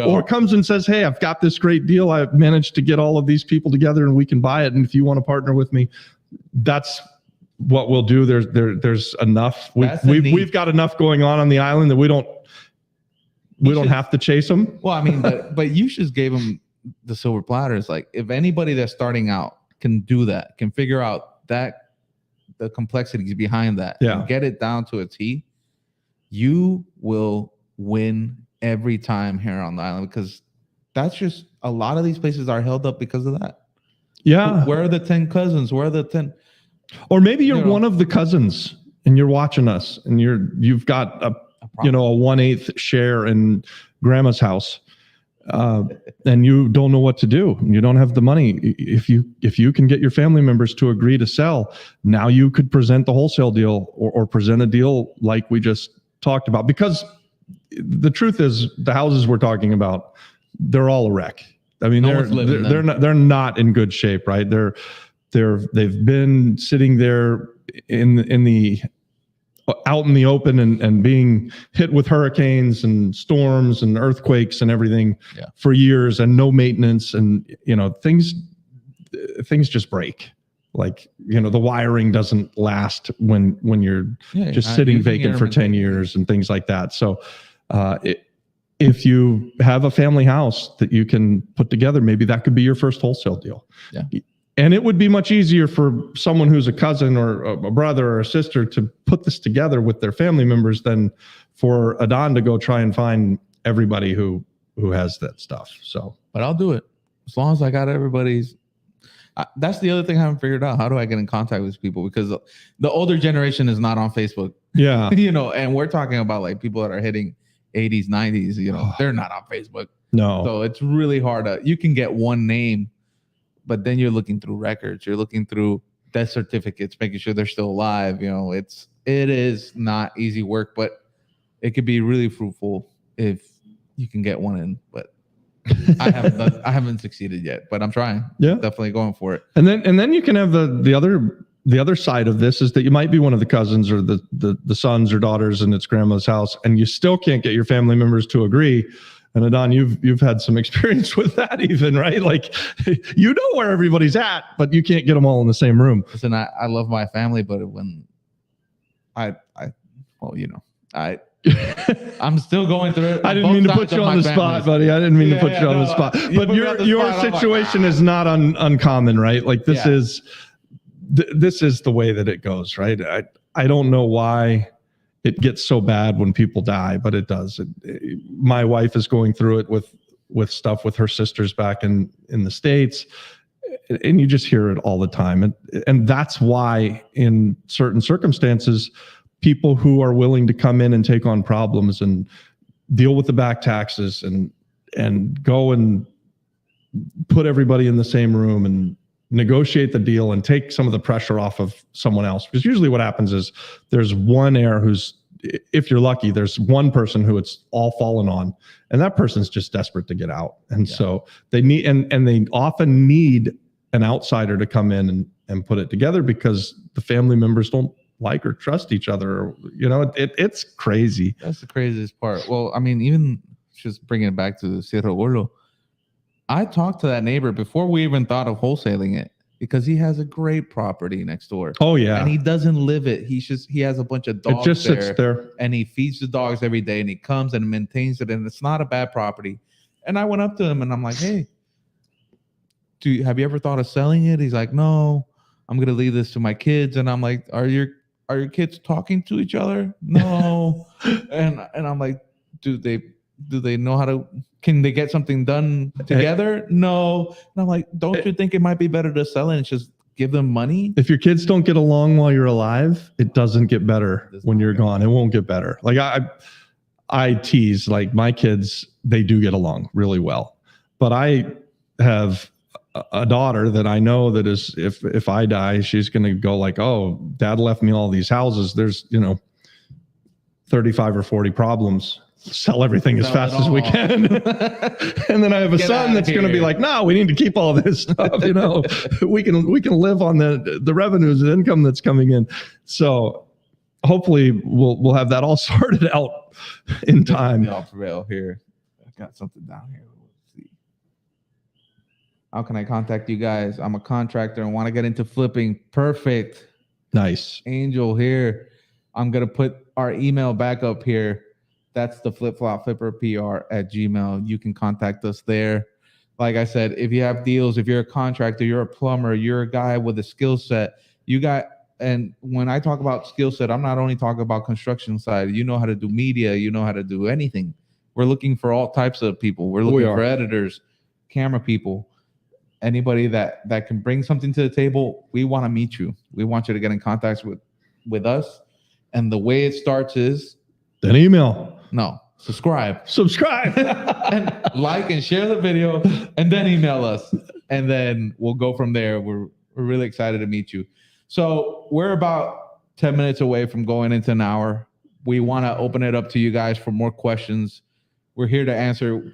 or comes and says, "Hey, I've got this great deal. I've managed to get all of these people together and we can buy it. And if you want to partner with me," that's what we'll do. There's enough. We've got enough going on the island that we don't have to chase them. Well, I mean, but you just gave them the silver platter. Is like, if anybody that's starting out can do that, can figure out that the complexities behind that, and get it down to a T, you will win every time here on the island, because that's just, a lot of these places are held up because of that. Yeah. Where are the 10 cousins? Where are the 10? Or maybe you're You know. one of the cousins and you're watching us and you've got a 1/8 share in grandma's house. And you don't know what to do. You don't have the money. If you can get your family members to agree to sell, now you could present the wholesale deal or present a deal like we just talked about. Because the truth is, the houses we're talking about, they're all a wreck. I mean, they're not in good shape, right? They've been sitting there out in the open and being hit with hurricanes and storms and earthquakes and everything for years, and no maintenance, and things just break. Like, the wiring doesn't last when you're just sitting vacant for 10 years and things like that. So if you have a family house that you can put together, maybe that could be your first wholesale deal. Yeah. And it would be much easier for someone who's a cousin or a brother or a sister to put this together with their family members than for Adon to go try and find everybody who has that stuff. So, but I'll do it as long as I got everybody's. That's the other thing I haven't figured out. How do I get in contact with people? Because the older generation is not on Facebook. Yeah. And we're talking about like people that are hitting 80s, 90s, they're not on Facebook. No. So it's really hard you can get one name, but then you're looking through records, you're looking through death certificates, making sure they're still alive. It is not easy work, but it could be really fruitful if you can get one in. But I haven't succeeded yet, but I'm trying. Yeah, definitely going for it. And then you can have the other side of this is that you might be one of the cousins or the sons or daughters in its grandma's house, and you still can't get your family members to agree. And Adon, you've had some experience with that, even, right? Like, where everybody's at, but you can't get them all in the same room. Listen, I love my family, but when I'm still going through it. I didn't mean to put you on the spot, buddy. I didn't mean to put you on the spot. But your situation is not uncommon, right? Like this is the way that it goes, right? I don't know why it gets so bad when people die, but it does. My wife is going through it with stuff with her sisters back in the States, and you just hear it all the time. And that's why in certain circumstances, people who are willing to come in and take on problems and deal with the back taxes and go and put everybody in the same room and negotiate the deal and take some of the pressure off of someone else. Because usually what happens is there's one heir who's, if you're lucky, there's one person who it's all fallen on, and that person's just desperate to get out. And so they need, and they often need an outsider to come in and put it together because the family members don't like or trust each other. It's crazy. That's the craziest part. Well, I mean, even just bringing it back to Cerro Gordo, I talked to that neighbor before we even thought of wholesaling it because he has a great property next door. Oh yeah. And he doesn't live it. He has a bunch of dogs. It just sits there. And he feeds the dogs every day and he comes and maintains it. And it's not a bad property. And I went up to him and I'm like, hey, have you ever thought of selling it? He's like, no, I'm going to leave this to my kids. And I'm like, are your kids talking to each other? No. and I'm like, do they know how to, can they get something done together? No. And I'm like, don't you think it might be better to sell it and just give them money? If your kids don't get along while you're alive, it doesn't get better when you're gone. It won't get better. Like I tease, like my kids, they do get along really well. But I have a daughter that I know that is, if I die, she's going to go like, oh, dad left me all these houses. There's, 35 or 40 problems. Sell everything as fast as we can. And then I have a son that's going to be like, no, we need to keep all this stuff. We can live on the revenues and income that's coming in. So hopefully we'll have that all sorted out in time. I'll prevail here. I've got something down here. Let's see. How can I contact you guys? I'm a contractor and want to get into flipping. Perfect. Nice. Angel here. I'm going to put our email back up here. That's the flipflopflipperpr@gmail. You can contact us there. Like I said, if you have deals, if you're a contractor, you're a plumber, you're a guy with a skill set, and when I talk about skill set, I'm not only talking about construction side. You know how to do media, you know how to do anything. We're looking for all types of people. We're looking for editors, camera people, anybody that can bring something to the table, we want to meet you. We want you to get in contact with us. And the way it starts is Then email. no, subscribe. And like and share the video, and then email us, and then we'll go from there. We're really excited to meet you. So we're about 10 minutes away from going into an hour. We want to open it up to you guys for more questions. We're here to answer,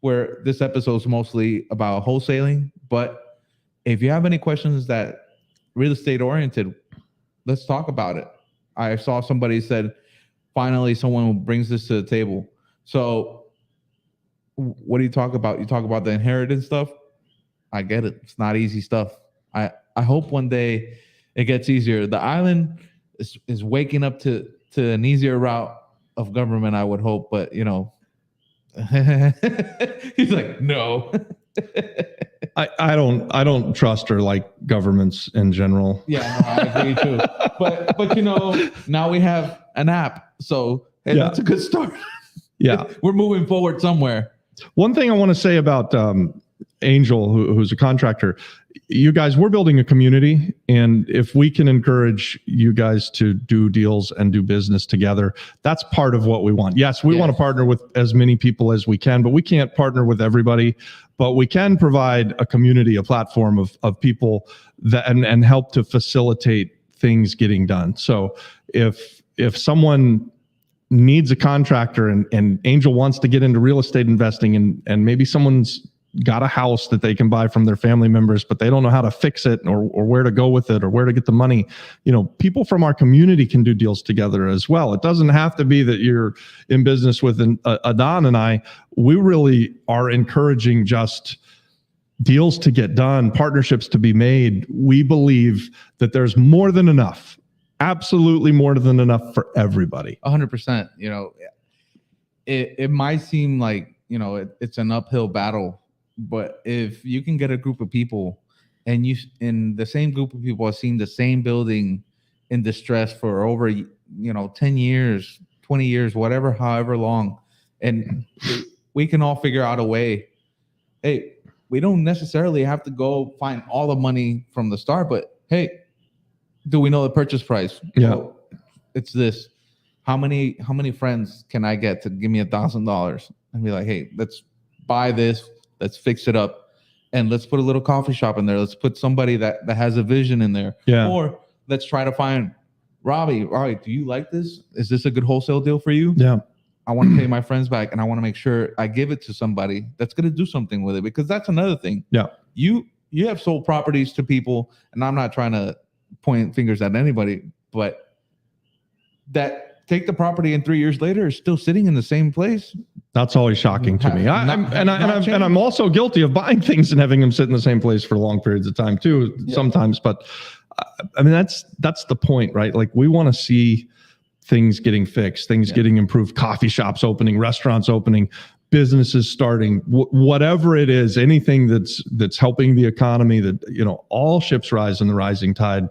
where this episode is mostly about wholesaling, but if you have any questions that real estate oriented, let's talk about it. I saw somebody said, finally someone brings this to the table. So what do you talk about? You talk about the inheritance stuff. I get it. It's not easy stuff. I hope one day it gets easier. The island is waking up to an easier route of government, I would hope, but you know, he's like, no. I don't trust or like governments in general. Yeah, no, I agree too. But you know, now we have an app, so hey, Yeah. that's a good start. Yeah. We're moving forward somewhere. One thing I want to say about Angel, who's a contractor, you guys, we're building a community, and if we can encourage you guys to do deals and do business together, that's part of what we want. Yes, we want to partner with as many people as we can, but we can't partner with everybody. But we can provide a community, a platform of people that and help to facilitate things getting done. So if someone needs a contractor and Angel wants to get into real estate investing, and maybe someone's got a house that they can buy from their family members, but they don't know how to fix it or where to go with it or where to get the money, you know, people from our community can do deals together as well. It doesn't have to be that you're in business with Adon and I. We really are encouraging just deals to get done, partnerships to be made. We believe that there's more than enough, absolutely more than enough for everybody. 100%. You know, it might seem like, you know, it's an uphill battle, but if you can get a group of people, and the same group of people have seen the same building in distress for over, 10 years, 20 years, whatever, however long, and we can all figure out a way. Hey, we don't necessarily have to go find all the money from the start, but hey, do we know the purchase price? Yeah. Well, it's this. How many friends can I get to give me $1,000 and be like, hey, let's buy this, let's fix it up, and let's put a little coffee shop in there. Let's put somebody that has a vision in there. Yeah. Or let's try to find Robbie, do you like this? Is this a good wholesale deal for you? Yeah. I want to pay my friends back, and I want to make sure I give it to somebody that's going to do something with it, because that's another thing. Yeah. You have sold properties to people, and I'm not trying to point fingers at anybody, but that take the property and 3 years later is still sitting in the same place. That's always shocking to me. I'm also guilty of buying things and having them sit in the same place for long periods of time too, sometimes. But I mean, that's the point, right? Like, we want to see things getting fixed, things getting improved, coffee shops opening, restaurants opening, businesses starting, whatever it is, anything that's helping the economy, that, you know, all ships rise in the rising tide.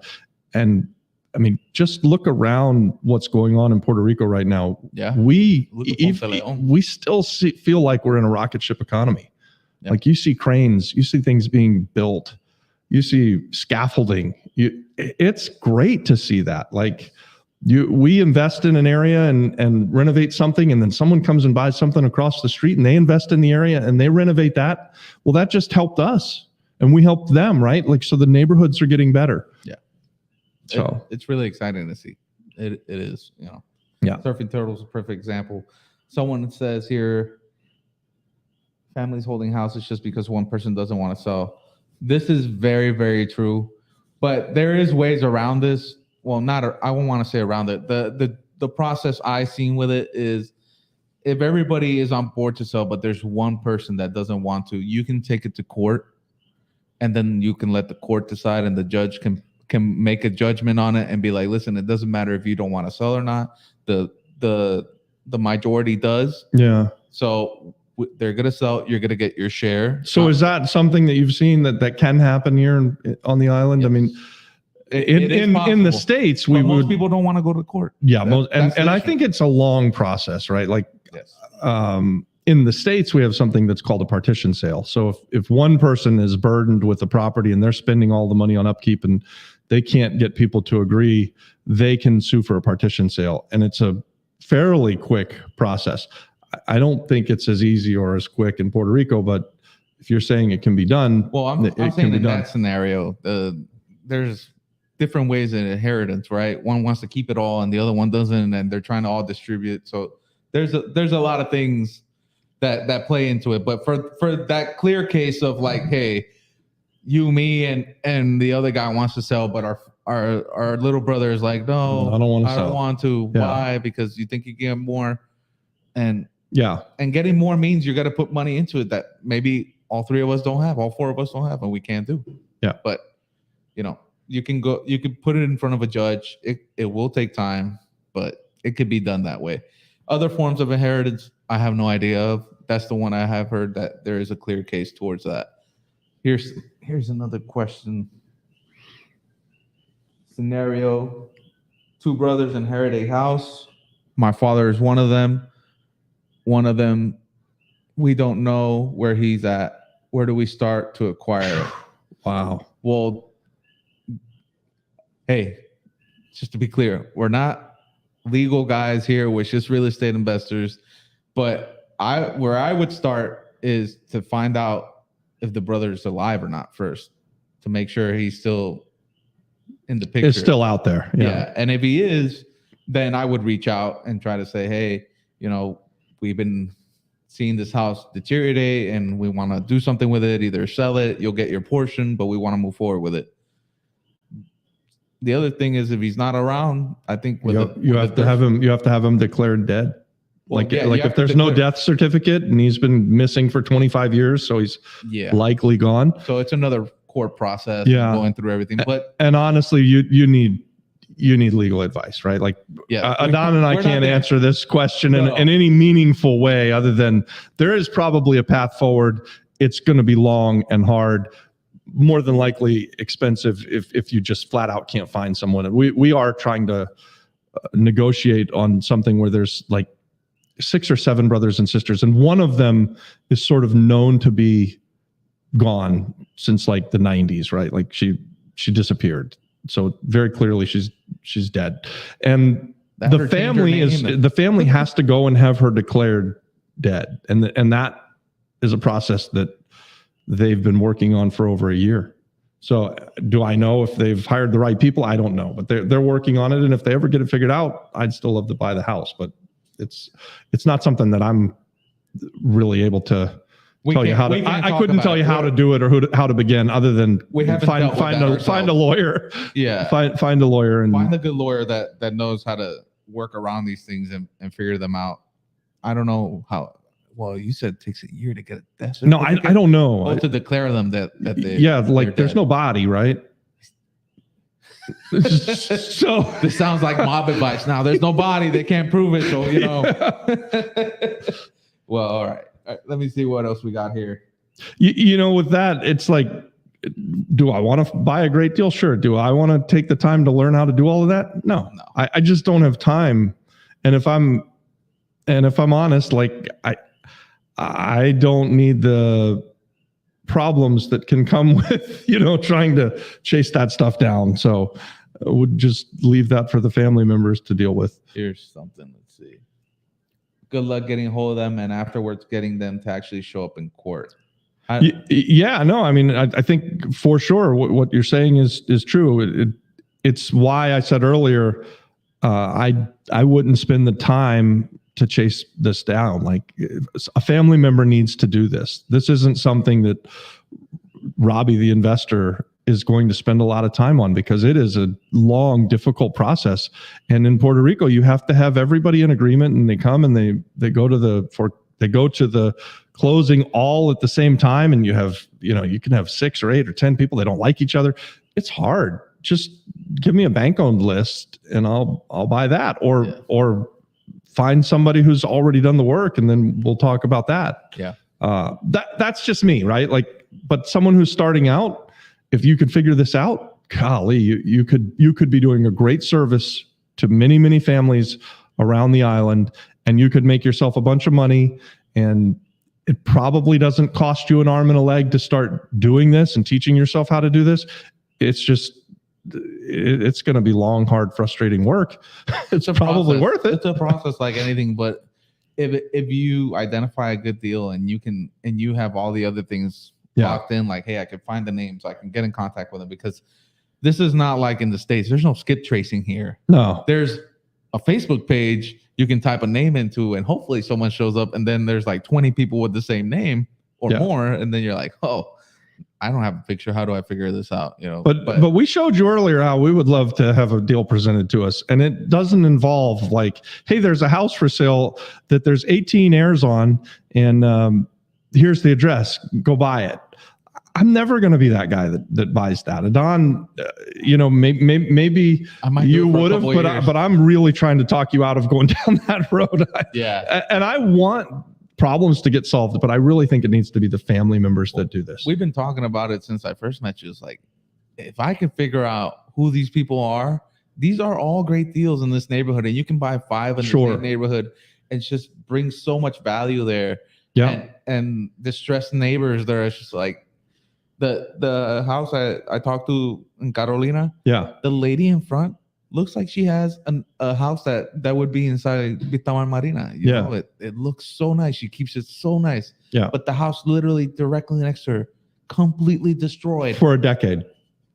And I mean, just look around what's going on in Puerto Rico right now. Yeah. We still feel like we're in a rocket ship economy. Yeah. Like, you see cranes, you see things being built, you see scaffolding. It's great to see that. Like, we invest in an area and renovate something, and then someone comes and buys something across the street and they invest in the area and they renovate that. Well, that just helped us and we helped them, right? Like, so the neighborhoods are getting better. Yeah. So it's really exciting to see. It is, you know. Yeah. Surfing Turtle is a perfect example. Someone says here, families holding houses just because one person doesn't want to sell. This is very, very true, but there is ways around this. Well, I won't want to say around it. The process I've seen with it is, if everybody is on board to sell, but there's one person that doesn't want to, you can take it to court, and then you can let the court decide, and the judge can make a judgment on it and be like, listen, it doesn't matter if you don't want to sell or not. The majority does. Yeah. So they're going to sell. You're going to get your share. So is that something that you've seen that can happen here on the island? Yes. I mean, in the States, most people don't want to go to court. Yeah. And I think it's a long process, right? Like, yes. in the States, we have something that's called a partition sale. So if one person is burdened with the property and they're spending all the money on upkeep and they can't get people to agree, they can sue for a partition sale. And it's a fairly quick process. I don't think it's as easy or as quick in Puerto Rico, but if you're saying it can be done, well, I'm saying in that scenario, there's different ways in inheritance, right? One wants to keep it all and the other one doesn't, and they're trying to all distribute. So there's a lot of things that play into it. But for that clear case of like, hey, you, me, and the other guy wants to sell, but our little brother is like, no, I don't want to. Yeah. Why? Because you think you get more, and yeah, and getting more means you got to put money into it that maybe all three of us don't have, all four of us don't have, and we can't do. Yeah. But you can put it in front of a judge. It will take time, but it could be done that way. Other forms of inheritance, I have no idea of. That's the one I have heard that there is a clear case towards that. Here's another question. Scenario: 2 brothers inherit a house. My father is one of them. One of them, we don't know where he's at. Where do we start to acquire it? Wow. Well, hey, just to be clear, we're not legal guys here. We're just real estate investors. But where I would start is to find out if the brother is alive or not first, to make sure he's still in the picture. It's still out there. Yeah. And if he is, then I would reach out and try to say, hey, we've been seeing this house deteriorate and we want to do something with it, either sell it, you'll get your portion, but we want to move forward with it. The other thing is, if he's not around, I think you have to have him declared dead. Well, if there's no death certificate and he's been missing for 25 years, so he's likely gone. So it's another court process, going through everything. But honestly, you need legal advice, right? Like, Adnan and I can't answer this question in any meaningful way other than there is probably a path forward. It's going to be long and hard, more than likely expensive if you just flat out can't find someone. We are trying to negotiate on something where there's like 6 or 7 brothers and sisters, and one of them is sort of known to be gone since like the 90s, right? Like she disappeared. So very clearly she's dead. And the family has to go and have her declared dead. And that is a process that they've been working on for over a year. So do I know if they've hired the right people? I don't know, but they're working on it. And if they ever get it figured out, I'd still love to buy the house, but it's not something that I'm really able to tell you how to. I couldn't tell you how to do it or how to begin, other than find a lawyer. Yeah, find a lawyer and find a good lawyer that knows how to work around these things and figure them out. I don't know how. Well, you said it takes a year to get a death certificate. No, I don't know. To declare them that they there's no body, right? So this sounds like mob advice. Now there's no body, they can't prove it, so Well, all right. Let me see what else we got here. With that, it's like, do I want to buy a great deal? Sure. Do I want to take the time to learn how to do all of that? No. I just don't have time. And if I'm honest, like I don't need the problems that can come with, trying to chase that stuff down. So I would just leave that for the family members to deal with. Here's something. Let's see. Good luck getting a hold of them and afterwards getting them to actually show up in court. I think for sure what you're saying is true. It's why I said earlier, I wouldn't spend the time to chase this down. Like, a family member needs to do this. This isn't something that Robbie, the investor, is going to spend a lot of time on, because it is a long, difficult process. And in Puerto Rico, you have to have everybody in agreement, and they come and they go to the closing all at the same time. And you can have 6 or 8 or 10 people. They don't like each other. It's hard. Just give me a bank-owned list and I'll buy that, or find somebody who's already done the work, and then we'll talk about that. Yeah. That's just me, right? Like, but someone who's starting out, if you could figure this out, golly, you could be doing a great service to many, many families around the island, and you could make yourself a bunch of money, And it probably doesn't cost you an arm and a leg to start doing this and teaching yourself how to do this. It's just, it's going to be long, hard, frustrating work. It's probably worth it. It's a process like anything, but if you identify a good deal and you have all the other things locked in, like, hey, I can find the names, I can get in contact with them, because this is not like in the States. There's no skip tracing here. No. There's a Facebook page you can type a name into, and hopefully someone shows up, and then there's like 20 people with the same name or more, and then you're like, oh, I don't have a picture. How do I figure this out? You know. But we showed you earlier how we would love to have a deal presented to us, and it doesn't involve like, hey, there's a house for sale that there's 18 heirs on, and here's the address. Go buy it. I'm never going to be that guy that buys that. Adon, maybe you would have, but I'm really trying to talk you out of going down that road. And I want problems to get solved, but I really think it needs to be the family members that do this. We've been talking about it since I first met you. It's like, if I can figure out who these people are, these are all great deals in this neighborhood, and you can buy 5 in the same neighborhood. It just brings so much value there. Yeah. And distressed neighbors there. It's just like, the house I talked to in Carolina, the lady in front looks like she has a house that would be inside Vitawan Marina. You know, it looks so nice. She keeps it so nice. Yeah. But the house literally directly next to her, completely destroyed. For a decade.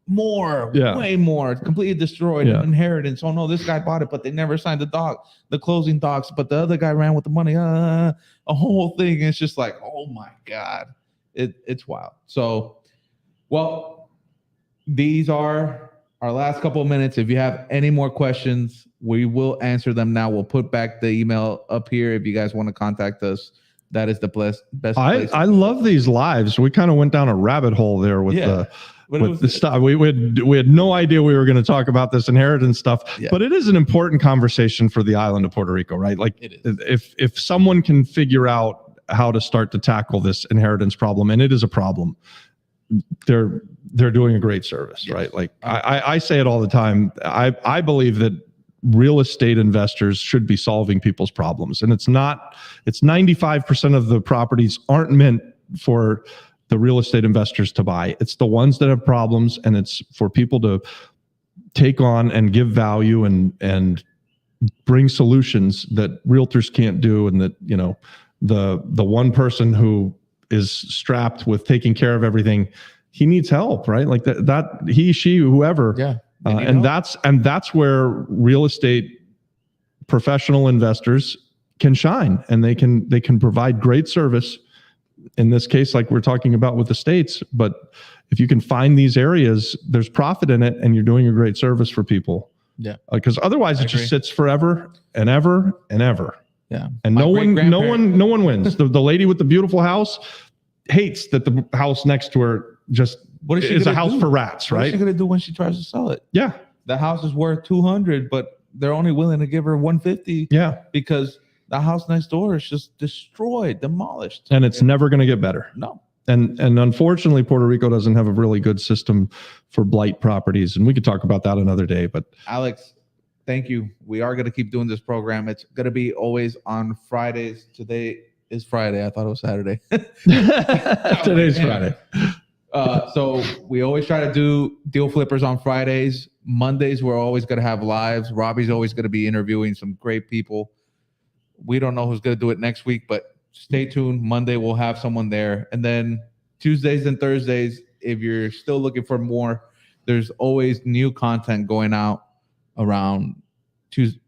Way more. Completely destroyed. Inheritance. Oh no, this guy bought it, but they never signed the closing docs, but the other guy ran with the money. A whole thing. It's just like, oh my God. It's wild. So, well, these are our last couple of minutes. If you have any more questions, we will answer them now. We'll put back the email up here if you guys want to contact us. That is the best place. I love these lives. We kind of went down a rabbit hole there with the stuff. We had no idea we were going to talk about this inheritance stuff, but it is an important conversation for the island of Puerto Rico, right? Like, it is. If someone can figure out how to start to tackle this inheritance problem, and it is a problem, they're doing a great service, right? Like I say it all the time. I believe that real estate investors should be solving people's problems, and it's 95% of the properties aren't meant for the real estate investors to buy. It's the ones that have problems, and it's for people to take on and give value and bring solutions that realtors can't do, and that, the one person who is strapped with taking care of everything, he needs help, right? Like that he, she, whoever. And that's where real estate professional investors can shine, and they can provide great service. In this case, like we're talking about with the states, but if you can find these areas, there's profit in it, and you're doing a great service for people. Because otherwise it just sits forever and ever and ever. And no one wins. The lady with the beautiful house hates that the house next to her just is a house for rats, right? What's she gonna do when she tries to sell it? The house is worth 200, but they're only willing to give her 150. Because the house next door is just destroyed, demolished, and it's never going to get better. No. And unfortunately, Puerto Rico doesn't have a really good system for blight properties, and we could talk about that another day. But Alex, thank you. We are going to keep doing this program. It's going to be always on Fridays. Today is Friday. I thought it was Saturday. Today's Friday. So we always try to do deal flippers on Fridays. Mondays, we're always going to have lives. Robbie's always going to be interviewing some great people. We don't know who's going to do it next week, but stay tuned. Monday, we'll have someone there. And then Tuesdays and Thursdays, if you're still looking for more, there's always new content going out around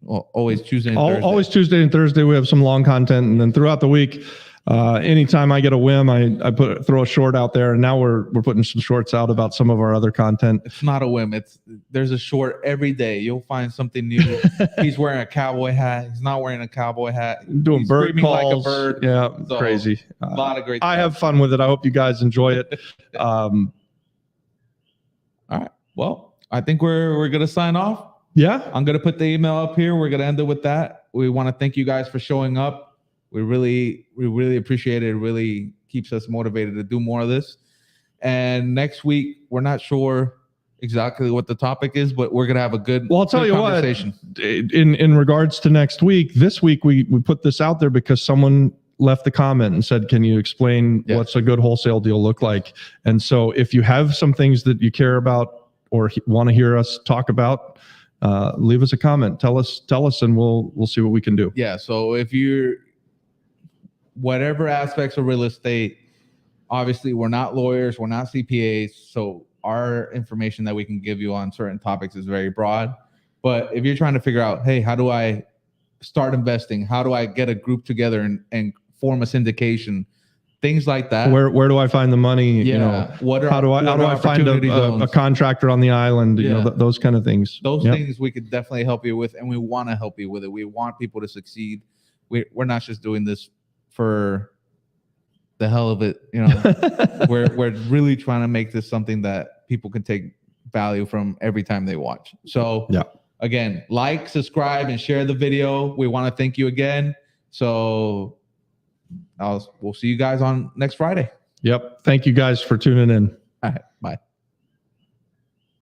always Tuesday and Thursday. Always Tuesday and Thursday, we have some long content. And then throughout the week, anytime I get a whim, I throw a short out there. And now we're putting some shorts out about some of our other content. It's not a whim. There's a short every day. You'll find something new. He's wearing a cowboy hat. He's not wearing a cowboy hat. Doing He's bird calls. like a bird. Yeah, so, crazy. A lot of great stuff. I have fun with it. I hope you guys enjoy it. All right. Well, I think we're going to sign off. Yeah. I'm going to put the email up here. We're going to end it with that. We want to thank you guys for showing up. We really appreciate it. It really keeps us motivated to do more of this. And next week, we're not sure exactly what the topic is, but we're going to have a good Well, I'll tell you what, in regards to next week, this week we put this out there because someone left the comment and said, can you explain what's a good wholesale deal look like? And so if you have some things that you care about or want to hear us talk about, leave us a comment, tell us, and we'll see what we can do. Yeah. So if you're whatever aspects of real estate, obviously we're not lawyers, we're not CPAs. So our information that we can give you on certain topics is very broad. But if you're trying to figure out, hey, how do I start investing? How do I get a group together and form a syndication? Things like that. Where do I find the money? Yeah. You know, how do I find a contractor on the island? You know, those kind of things. Those things we could definitely help you with, and we want to help you with it. We want people to succeed. We're not just doing this for the hell of it. You know, we're really trying to make this something that people can take value from every time they watch. So again, like, subscribe, and share the video. We want to thank you again. So we'll see you guys on next Friday. Yep. Thank you guys for tuning in.